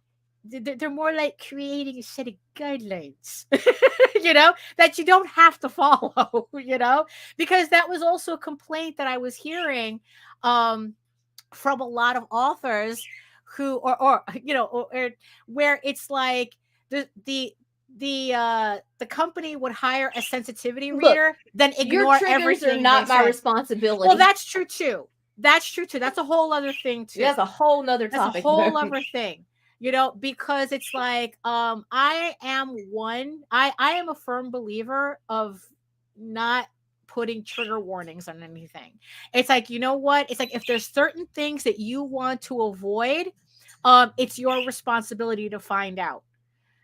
they're more like creating a set of guidelines, that you don't have to follow, because that was also a complaint that I was hearing from a lot of authors who, or where it's like the company would hire a sensitivity reader, then ignore your triggers everything. Are not my said. responsibility. Well, that's true too. That's a whole other thing too. That's a whole nother topic. That's a whole other thing. Because it's like, I am a firm believer of not putting trigger warnings on anything. It's like, you know what? It's like, if there's certain things that you want to avoid, it's your responsibility to find out.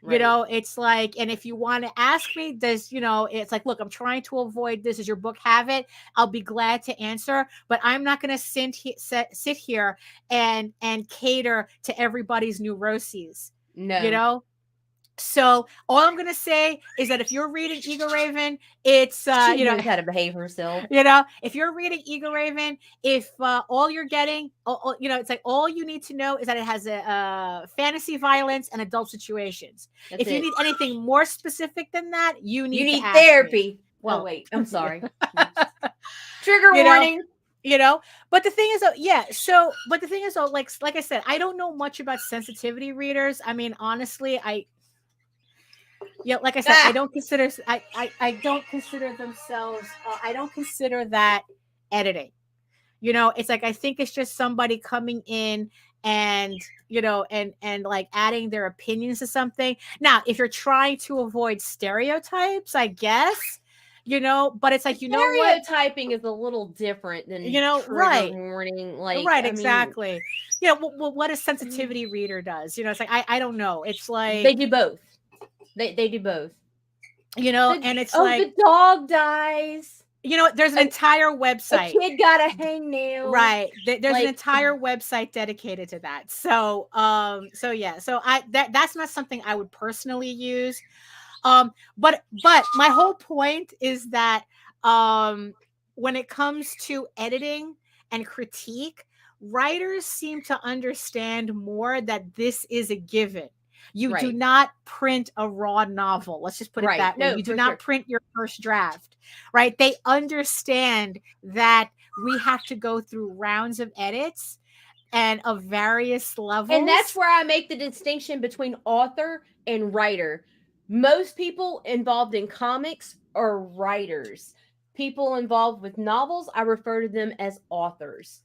Right. It's like, and if you want to ask me, it's like, look, I'm trying to avoid this. Does your book have it? I'll be glad to answer, but I'm not going to sit here and cater to everybody's neuroses. No. So all I'm going to say is that if you're reading Eagle Raven, it's, she knows how to behave herself. If you're reading Eagle Raven, if all you're getting, it's like, all you need to know is that it has a fantasy violence and adult situations. If you need anything more specific than that, you need therapy. Me. Well, wait, I'm sorry. Trigger warning. But the thing is, like I said, I don't know much about sensitivity readers. I mean, honestly, like I said, I don't consider themselves. I don't consider that editing. It's like, I think it's just somebody coming in and like adding their opinions to something. Now, if you're trying to avoid stereotypes, I guess. But it's like, stereotyping is a little different than right warning, like right, exactly. What a sensitivity reader does. It's like, I don't know. It's like they do both. They do both. And it's like, the dog dies. There's an entire website. A kid got a hangnail. Right. There's an entire website dedicated to that. So, yeah. So that's not something I would personally use. But my whole point is that, when it comes to editing and critique, writers seem to understand more that this is a given. You do not print a raw novel. Let's just put it that way. You do not print your first draft, right? They understand that we have to go through rounds of edits and of various levels. And that's where I make the distinction between author and writer. Most people involved in comics are writers. People involved with novels, I refer to them as authors.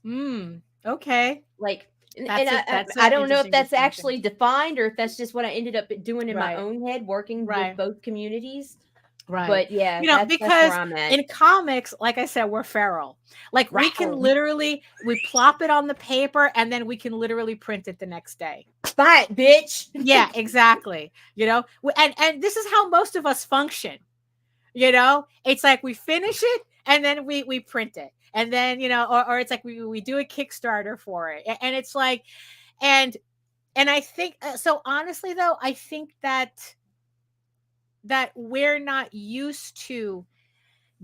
Okay. Like, I don't know if that's actually defined or if that's just what I ended up doing in my own head, working with both communities. Right. But yeah, because that's where I'm at. In comics, like I said, we're feral. Like, we can literally, we plop it on the paper and then we can literally print it the next day. Buy it, bitch. Yeah, exactly. And this is how most of us function. It's like, we finish it and then we print it. And then, or it's like we do a Kickstarter for it. And it's like, and I think, so honestly though, I think that we're not used to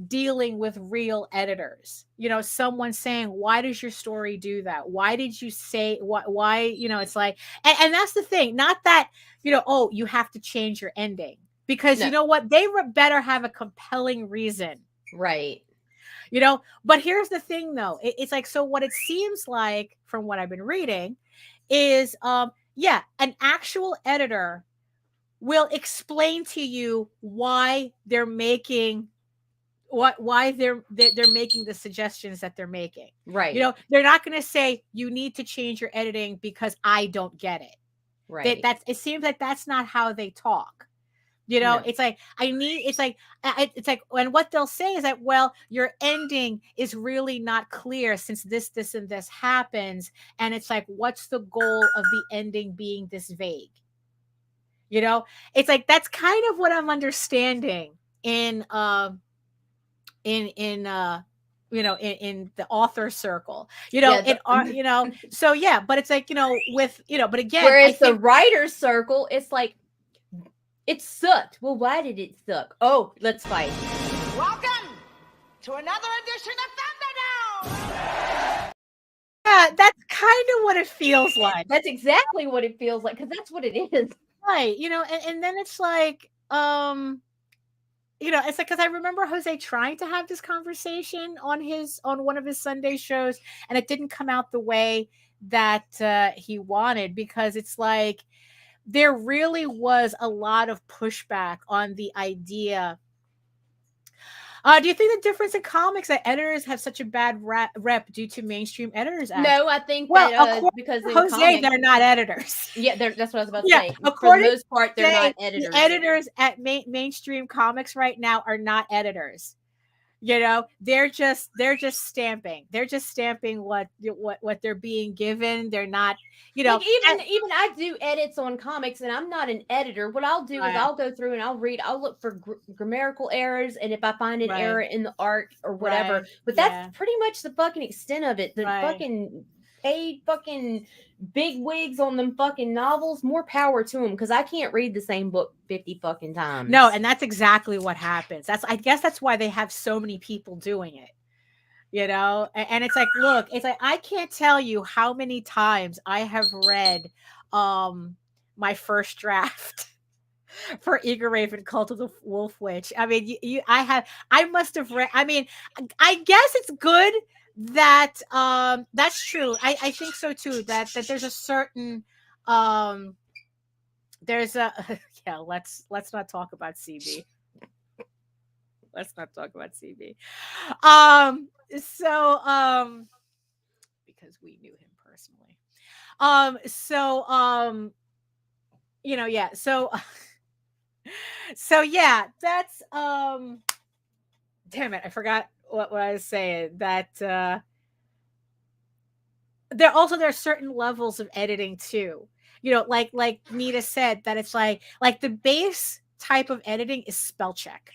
dealing with real editors. Someone saying, why does your story do that? Why did you say, why, it's like, and that's the thing, not that, oh, you have to change your ending, because you know what? They better have a compelling reason. Right. But here's the thing though. It's like, so what it seems like from what I've been reading is, an actual editor will explain to you why they're making they're making the suggestions that they're making. Right. They're not going to say you need to change your editing because I don't get it. Right. It seems like that's not how they talk. It's like, and what they'll say is that, well, your ending is really not clear since this and this happens. And it's like, what's the goal of the ending being this vague? It's like, that's kind of what I'm understanding in the author circle, so yeah, but it's like, with, but again, whereas the writer's circle, it's like, It sucked. Well, why did it suck? Oh, let's fight. Welcome to another edition of Thunderdome! Yeah, that's kind of what it feels like. That's exactly what it feels like, because that's what it is. Right. And then it's like, it's like, because I remember Jose trying to have this conversation on one of his Sunday shows, and it didn't come out the way that he wanted, because it's like there really was a lot of pushback on the idea. Do you think the difference in comics that editors have such a bad rep due to mainstream editors? No, I think because Jose, they're not editors. Yeah, that's what I was about to say. According for the most part, they're not editors. The editors at mainstream comics right now are not editors. They're just stamping. They're just stamping what they're being given. They're not, like even I do edits on comics, and I'm not an editor. What I'll do is I'll go through and I'll read. I'll look for grammatical errors, and if I find an error in the art or whatever, but that's pretty much the fucking extent of it. The fucking paid fucking big wigs on them fucking novels, more power to them, because I can't read the same book 50 fucking times. No, and that's exactly what happens. I guess that's why they have so many people doing it. And it's like, look, it's like, I can't tell you how many times I have read my first draft for Eager Raven Cult of the Wolf Witch. I mean, I must have read, I mean, I guess it's good that that's true. I think so too, that there's a certain there's a yeah, let's not talk about CB. Let's not talk about CB. Because we knew him personally. Yeah, so yeah, that's damn it, I forgot what I was saying. That there are certain levels of editing too. Like Nita said, that it's like the base type of editing is spell check.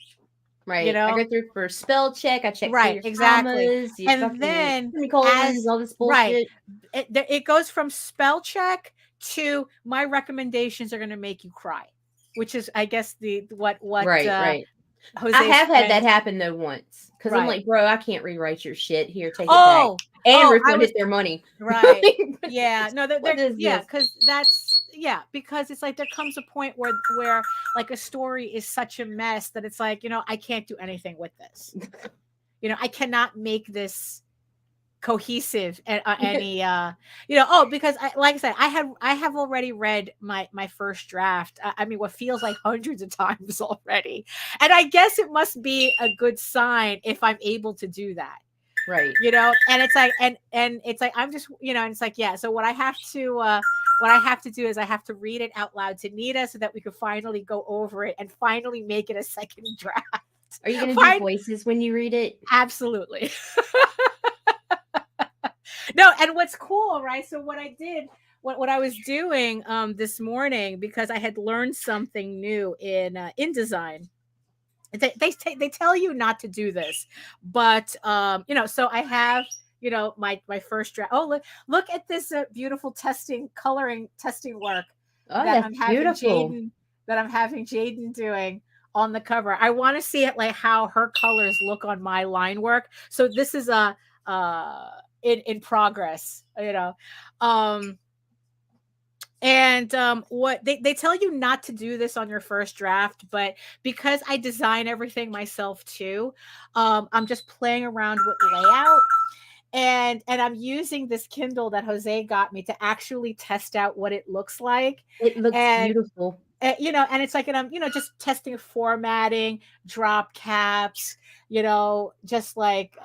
Right. I go through for spell check. I check right, exactly. Commas, and then all this bullshit. Right, it goes from spell check to my recommendations are going to make you cry, which is, I guess, what right. Jose I have had that happen though once, because I'm like, bro, I can't rewrite your shit. Here, take it back. And refund their money. Right. Yeah. No, because because it's like there comes a point where like a story is such a mess that it's like, I can't do anything with this. I cannot make this cohesive because like I said, I have already read my first draft. I mean, what feels like hundreds of times already, and I guess it must be a good sign if I'm able to do that. Right. And it's like, and it's like, I'm just, and it's like, yeah. So what I have to do is I have to read it out loud to Nita so that we could finally go over it and finally make it a second draft. Are you going to do voices when you read it? Absolutely. No. And what's cool, right? So what I did, what I was doing this morning, because I had learned something new in InDesign. They tell you not to do this, but so I have my first draft. Oh, look at this beautiful coloring testing work that I'm having Jaden doing on the cover. I want to see it, like how her colors look on my line work. So this is in progress, And what they tell you not to do this on your first draft, but because I design everything myself too, I'm just playing around with layout, and I'm using this Kindle that Jose got me to actually test out what it looks like. It looks beautiful. And it's like, and I'm just testing formatting, drop caps, just like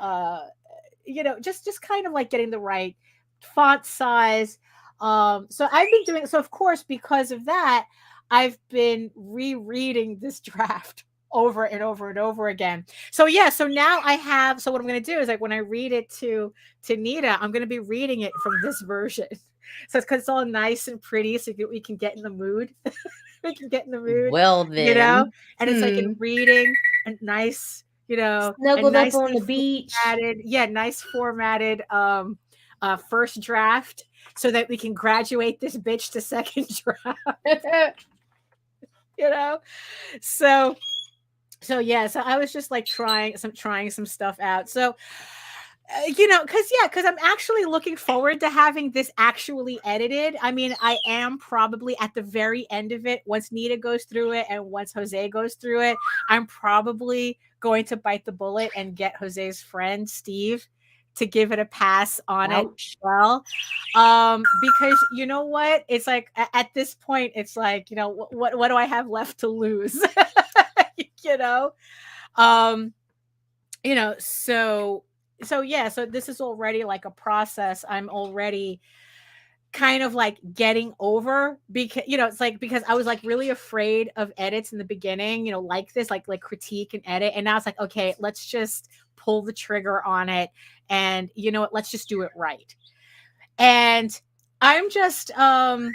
just kind of like getting the right font size. So I've been doing, so of course, because of that, I've been rereading this draft over and over and over again. So yeah, so now so what I'm going to do is, like, when I read it to Nita, I'm going to be reading it from this version. So it's because it's all nice and pretty, so we can get in the mood. We can get in the mood. Well, then, and it's like in reading and nice, snuggled up on the beach. Nice formatted first draft, so that we can graduate this bitch to second draft. you know? So yeah, so I was just like trying some stuff out. So because I'm actually looking forward to having this actually edited. I mean, I am probably at the very end of it, once Nita goes through it and once Jose goes through it, I'm probably going to bite the bullet and get Jose's friend Steve to give it a pass on it as well. Because you know what? It's like at this point, it's like, what do I have left to lose? you know? So yeah, so this is already like a process I'm already kind of like getting over, because it's like, because I was like really afraid of edits in the beginning, like this, like critique and edit, and now it's like, okay, let's just pull the trigger on it, and let's just do it right. And I'm just and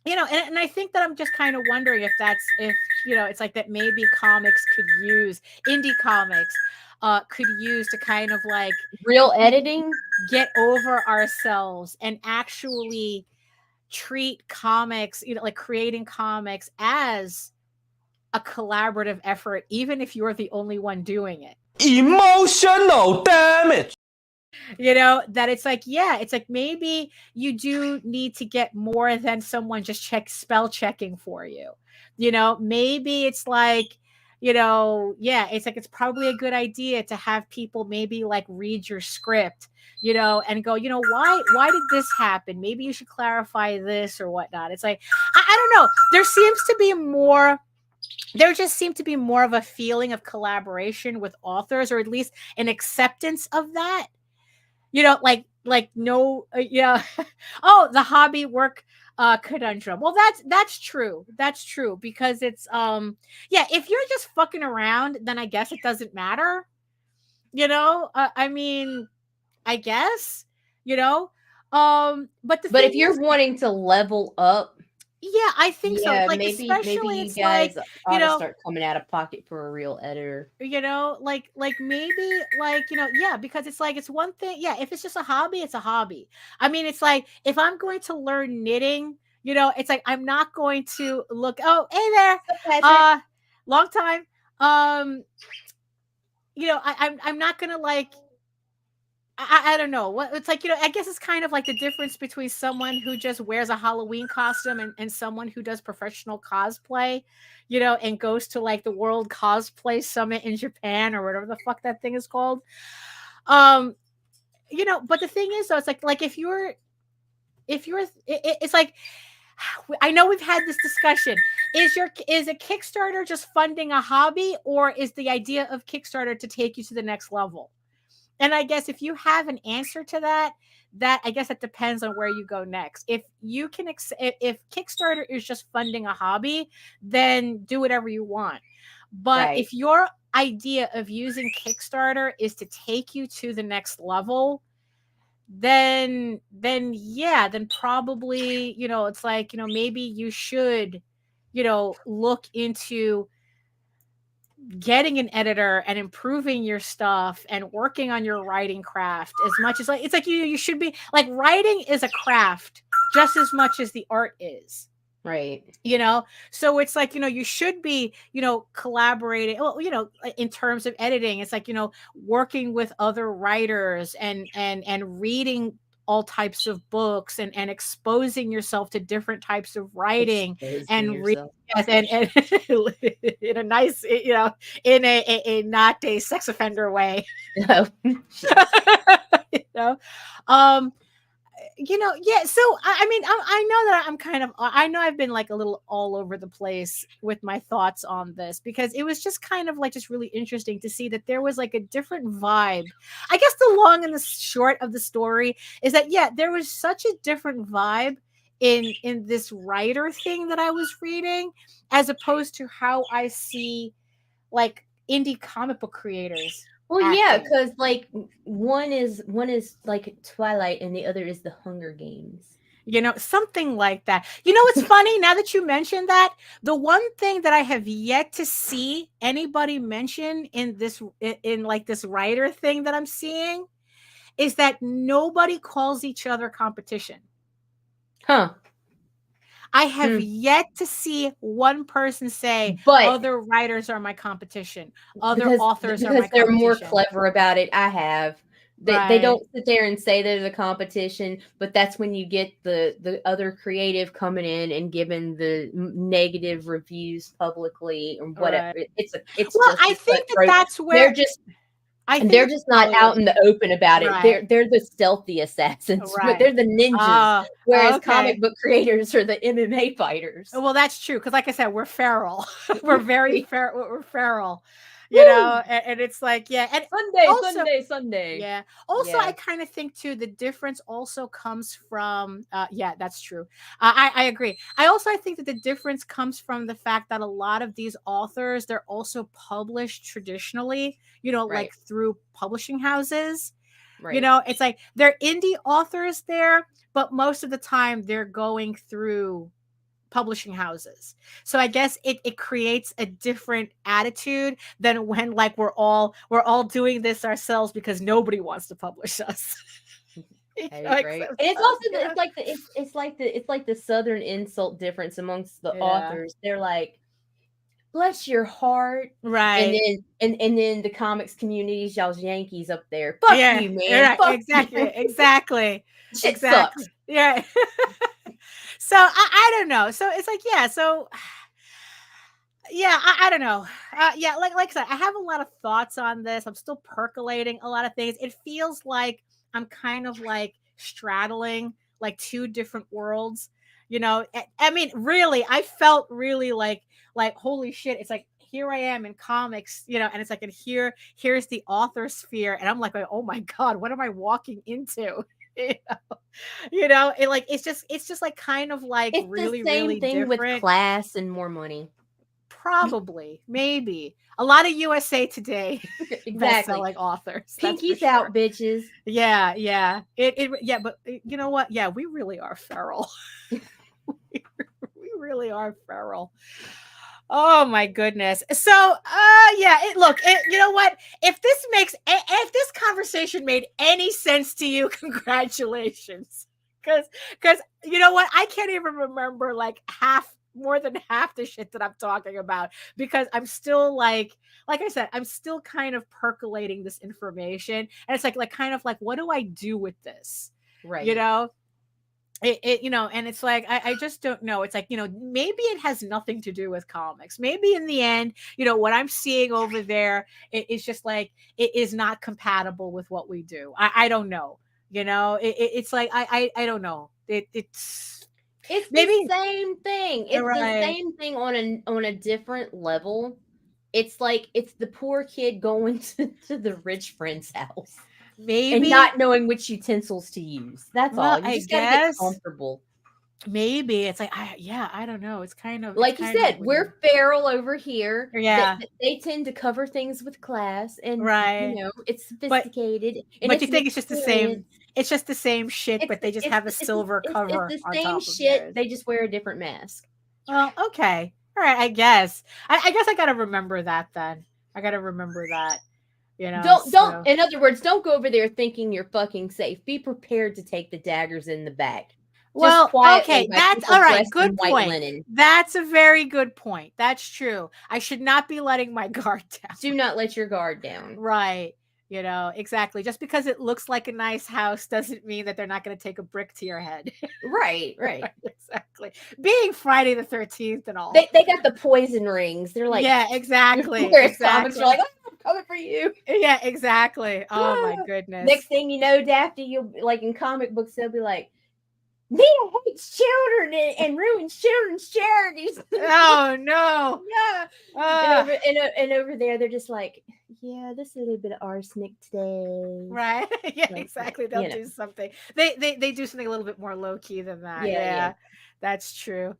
I think that I'm just kind of wondering if it's like that maybe comics could use, indie comics could use to kind of like real editing, get over ourselves and actually treat comics, like creating comics, as a collaborative effort, even if you're the only one doing it. Emotional damage. That it's like, yeah, it's like maybe you do need to get more than someone just spell checking for you. Maybe it's like, yeah, it's like, it's probably a good idea to have people maybe like read your script, and go, why did this happen? Maybe you should clarify this or whatnot. It's like, I don't know. There just seemed to be more of a feeling of collaboration with authors, or at least an acceptance of that. No, yeah. Oh, the hobby work conundrum. Well, that's true. That's true, because it's yeah, if you're just fucking around, then I guess it doesn't matter. I mean, I guess, but if you're wanting to level up, yeah, I think so. Like, maybe especially you it's guys like, ought to start coming out of pocket for a real editor. Like maybe like, yeah, because it's like, it's one thing. Yeah, if it's just a hobby, it's a hobby. I mean, it's like, if I'm going to learn knitting, it's like, I'm not going to look, oh, hey there, long time. I'm not gonna like, I don't know what it's like, I guess it's kind of like the difference between someone who just wears a Halloween costume and someone who does professional cosplay, and goes to like the World Cosplay Summit in Japan or whatever the fuck that thing is called. But the thing is though, it's like if you're it's like, I know we've had this discussion. Is a Kickstarter just funding a hobby, or is the idea of Kickstarter to take you to the next level? And I guess if you have an answer to that I guess it depends on where you go next. If you can, if Kickstarter is just funding a hobby, then do whatever you want. But if your idea of using Kickstarter is to take you to the next level, then probably, it's like, maybe you should, look into getting an editor and improving your stuff and working on your writing craft as much as, like, it's like you should be like, writing is a craft just as much as the art is, right? So it's like, you should be, collaborating, well, in terms of editing. It's like, working with other writers and reading all types of books and exposing yourself to different types of writing and in a nice, in a not a sex offender way. Yeah. So I mean, I know that I'm kind of, I know I've been like a little all over the place with my thoughts on this, because it was just kind of like just really interesting to see that there was like a different vibe. I guess the long and the short of the story is that, yeah, there was such a different vibe in this writer thing that I was reading, as opposed to how I see like indie comic book creators. Well, acting. Yeah, because like one is like Twilight and the other is the Hunger Games. Something like that. What's funny, now that you mentioned that, the one thing that I have yet to see anybody mention in this writer thing that I'm seeing is that nobody calls each other competition. Huh. I have yet to see one person say But other writers are my competition. Other authors are my because they're more competition. clever about it. I have. They Right. don't sit there and say there's a competition, but that's when you get the other creative coming in and giving the negative reviews publicly or whatever. Right. It's Well, just I as think cutthroat. that's where They're just I think they're that's just not probably out in the open about it. Right. They're the stealthy assassins. Right. They're the ninjas. Whereas Okay. comic book creators are the MMA fighters. Well, that's true because, like I said, we're feral. We're very we're feral, Woo! and it's like, yeah, and Sunday. yeah. Also, Yeah. I kind of think too the difference also comes from yeah, that's true. I agree. I think that the difference comes from the fact that a lot of these authors, they're also published traditionally, Right. like through publishing houses. Right. It's like they're indie authors there, but most of the time they're going through publishing houses. So I guess it creates a different attitude than when like we're all doing this ourselves because nobody wants to publish us. Right. And it's also it's like the southern insult difference amongst the authors. They're like, bless your heart. Right. And then the comics community yells Yankees up there. Fuck you, man. Right. Fuck Exactly. you. Exactly. Shit Exactly. sucks. Yeah. So I don't know. So it's like, yeah. So yeah, I don't know. Yeah, like I said, I have a lot of thoughts on this. I'm still percolating a lot of things. It feels like I'm kind of like straddling like two different worlds. I mean, really, I felt really like holy shit. It's like here I am in comics, and it's like, and here's the author sphere, and I'm like, oh my god, what am I walking into? It's just like kind of like It's really, the same really thing different. with class and more money. Probably, maybe a lot of USA Today best-selling authors. Pinkies out, bitches. Yeah. Yeah, but you know what? Yeah, we really are feral. We really are feral. Oh my goodness. So, yeah, you know what? If this conversation made any sense to you, congratulations. Because you know what? I can't even remember like more than half the shit that I'm talking about because I'm still like I said, I'm still kind of percolating this information. And it's like kind of like, what do I do with this? Right. And it's like I just don't know. It's like, maybe it has nothing to do with comics. Maybe in the end, what I'm seeing over there is just like it is not compatible with what we do. I don't know. It's like I don't know. It's maybe the same thing. It's right. the same thing on a different level. It's like it's the poor kid going to the rich friend's house. Maybe. And not knowing which utensils to use. That's all. You just gotta get comfortable. Maybe it's like I don't know. It's kind of like you said, we're feral over here. Yeah, they tend to cover things with class, and right. It's sophisticated. But you think it's just the same? It's just the same shit, but they just have a silver cover. It's the same shit. They just wear a different mask. Well, okay, all right. I guess I got to remember that then. I got to remember that. Don't. In other words, don't go over there thinking you're fucking safe. Be prepared to take the daggers in the back. Well, okay, that's all right. Good point. That's a very good point. That's true. I should not be letting my guard down. Do not let your guard down. Right. Exactly. Just because it looks like a nice house doesn't mean that they're not going to take a brick to your head. Right. Exactly. Being Friday the 13th and all. They got the poison rings. They're like, yeah, exactly. Comics are like, I'm coming for you. Yeah, exactly. Oh my goodness. Next thing you know, Daphne, you'll like in comic books, they'll be like, Nita hates children and ruins children's charities. Oh no. Yeah. And over there, they're just like, yeah, this is a little bit of arsenic today. Right. Yeah, like, exactly. They'll do something. They do something a little bit more low key than that. Yeah. That's true.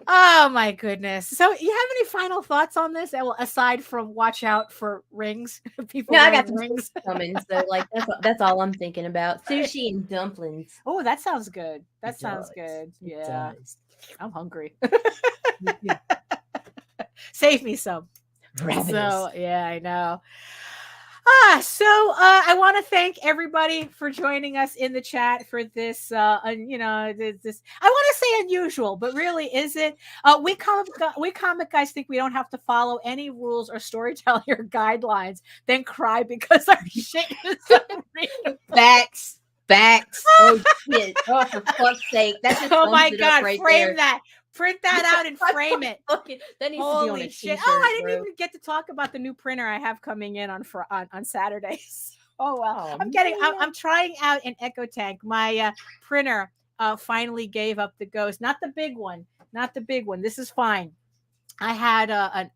Oh my goodness. So you have any final thoughts on this? Well, aside from watch out for rings. People I got some rings coming. So like that's all I'm thinking about. Sushi and dumplings. Oh, that sounds good. That sounds good. Yeah. I'm hungry. Save me some. Ravenous. So yeah, I know. I want to thank everybody for joining us in the chat for this, this, I want to say unusual, but really is it? We comic guys think we don't have to follow any rules or storytelling or guidelines, then cry because our shit is unreadable. Facts. Oh shit. Oh, for fuck's sake. That just Oh my sums it up God, right frame there. that. Print that out and frame it. That needs to be on a Holy shit. t-shirt, Oh, I didn't bro. even get to talk about the new printer I have coming in on Saturdays. Oh well. Oh, I'm trying out an Echo Tank. My printer finally gave up the ghost. Not the big one. This is fine. I had an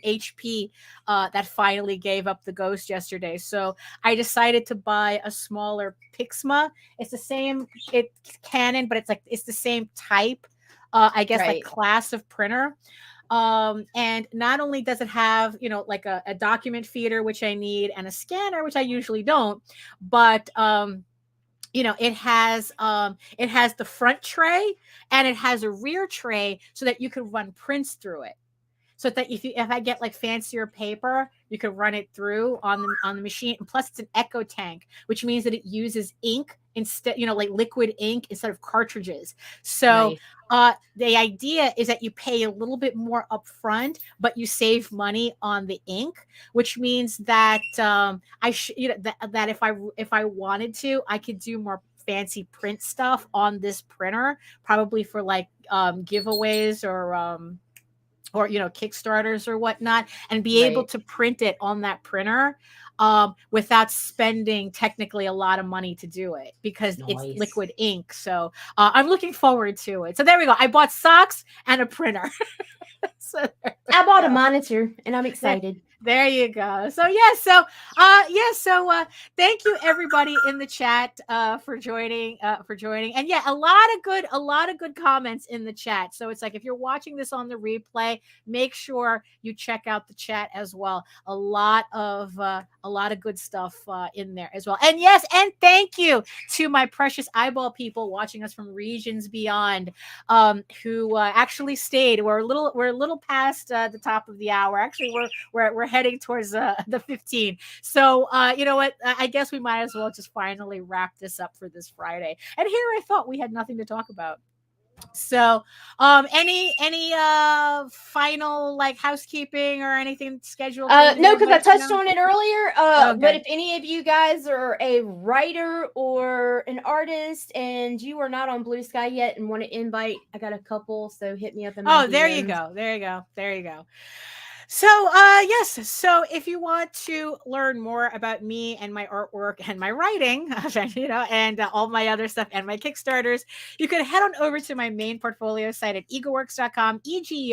HP that finally gave up the ghost yesterday. So I decided to buy a smaller Pixma. It's the same, it's Canon, but it's the same type, I guess, like class of printer. And not only does it have, like a document feeder, which I need, and a scanner, which I usually don't, but it has the front tray and it has a rear tray so that you can run prints through it. So that if I get like fancier paper, you can run it through on the machine. And plus, it's an Echo Tank, which means that it uses ink instead, like liquid ink instead of cartridges. So the idea is that you pay a little bit more upfront, but you save money on the ink, which means that that if I wanted to, I could do more fancy print stuff on this printer, probably for like giveaways or Kickstarters or whatnot, and be able to print it on that printer without spending technically a lot of money to do it, because it's liquid ink. So I'm looking forward to it. So there we go. I bought socks and a printer. I bought a monitor and I'm excited. There you go. So thank you everybody in the chat for joining. And yeah, a lot of good comments in the chat. So it's like, if you're watching this on the replay, make sure you check out the chat as well. A lot of good stuff in there as well. And yes, and thank you to my precious eyeball people watching us from regions beyond, who actually stayed. We're a little past the top of the hour. Actually, we're heading towards the 15. So you know what? I guess we might as well just finally wrap this up for this Friday. And here I thought we had nothing to talk about. So any final like housekeeping or anything scheduled? No, because I touched on it earlier. But if any of you guys are a writer or an artist and you are not on Blue Sky yet and want to invite, I got a couple, so hit me up in my DMs. There you go. So, yes. So if you want to learn more about me and my artwork and my writing, and all my other stuff and my Kickstarters, you can head on over to my main portfolio site at egoworks.com, EGOWORKS,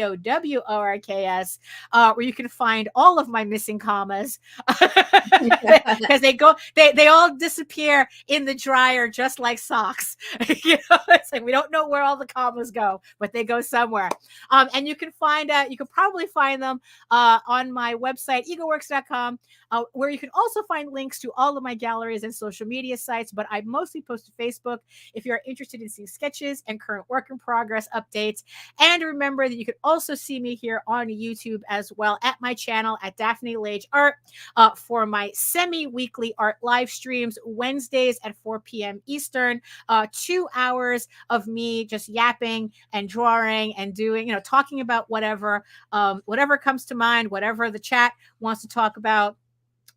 where you can find all of my missing commas, because they all disappear in the dryer, just like socks. It's like, we don't know where all the commas go, but they go somewhere. And you can probably find them on my website, egoworks.com, where you can also find links to all of my galleries and social media sites, but I mostly post to Facebook if you're interested in seeing sketches and current work in progress updates. And remember that you can also see me here on YouTube as well at my channel at Daphne Lage Art for my semi-weekly art live streams, Wednesdays at 4 p.m. Eastern, 2 hours of me just yapping and drawing and doing, talking about whatever comes to mind, whatever the chat wants to talk about.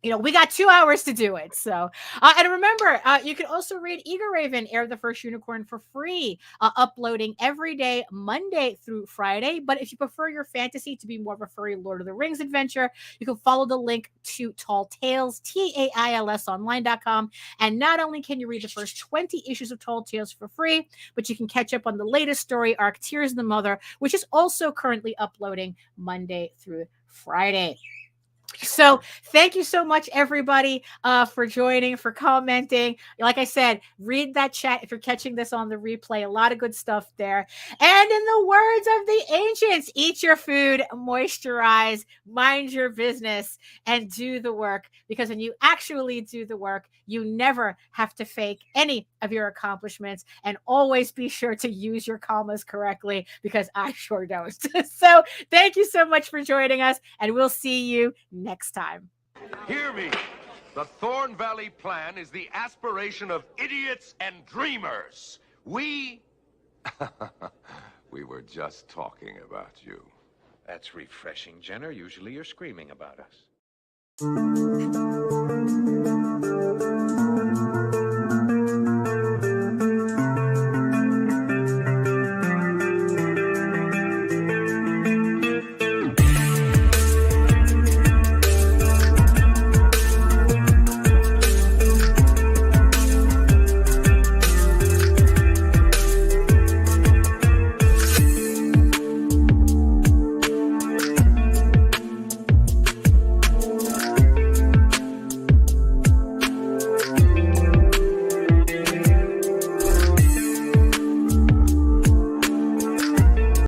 We got 2 hours to do it. So, and remember, you can also read Eager Raven, Heir of the First Unicorn, for free, uploading every day, Monday through Friday. But if you prefer your fantasy to be more of a furry Lord of the Rings adventure, you can follow the link to Tall Tales, TAILS online.com. And not only can you read the first 20 issues of Tall Tales for free, but you can catch up on the latest story arc, Tears of the Mother, which is also currently uploading Monday through Friday. So thank you so much, everybody, for joining, for commenting. Like I said, read that chat if you're catching this on the replay. A lot of good stuff there. And in the words of the ancients, eat your food, moisturize, mind your business, and do the work. Because when you actually do the work, you never have to fake any of your accomplishments. And always be sure to use your commas correctly, because I sure don't. So thank you so much for joining us, and we'll see you next time. Hear me. The Thorn Valley Plan is the aspiration of idiots and dreamers. We were just talking about you. That's refreshing, Jenner. Usually you're screaming about us.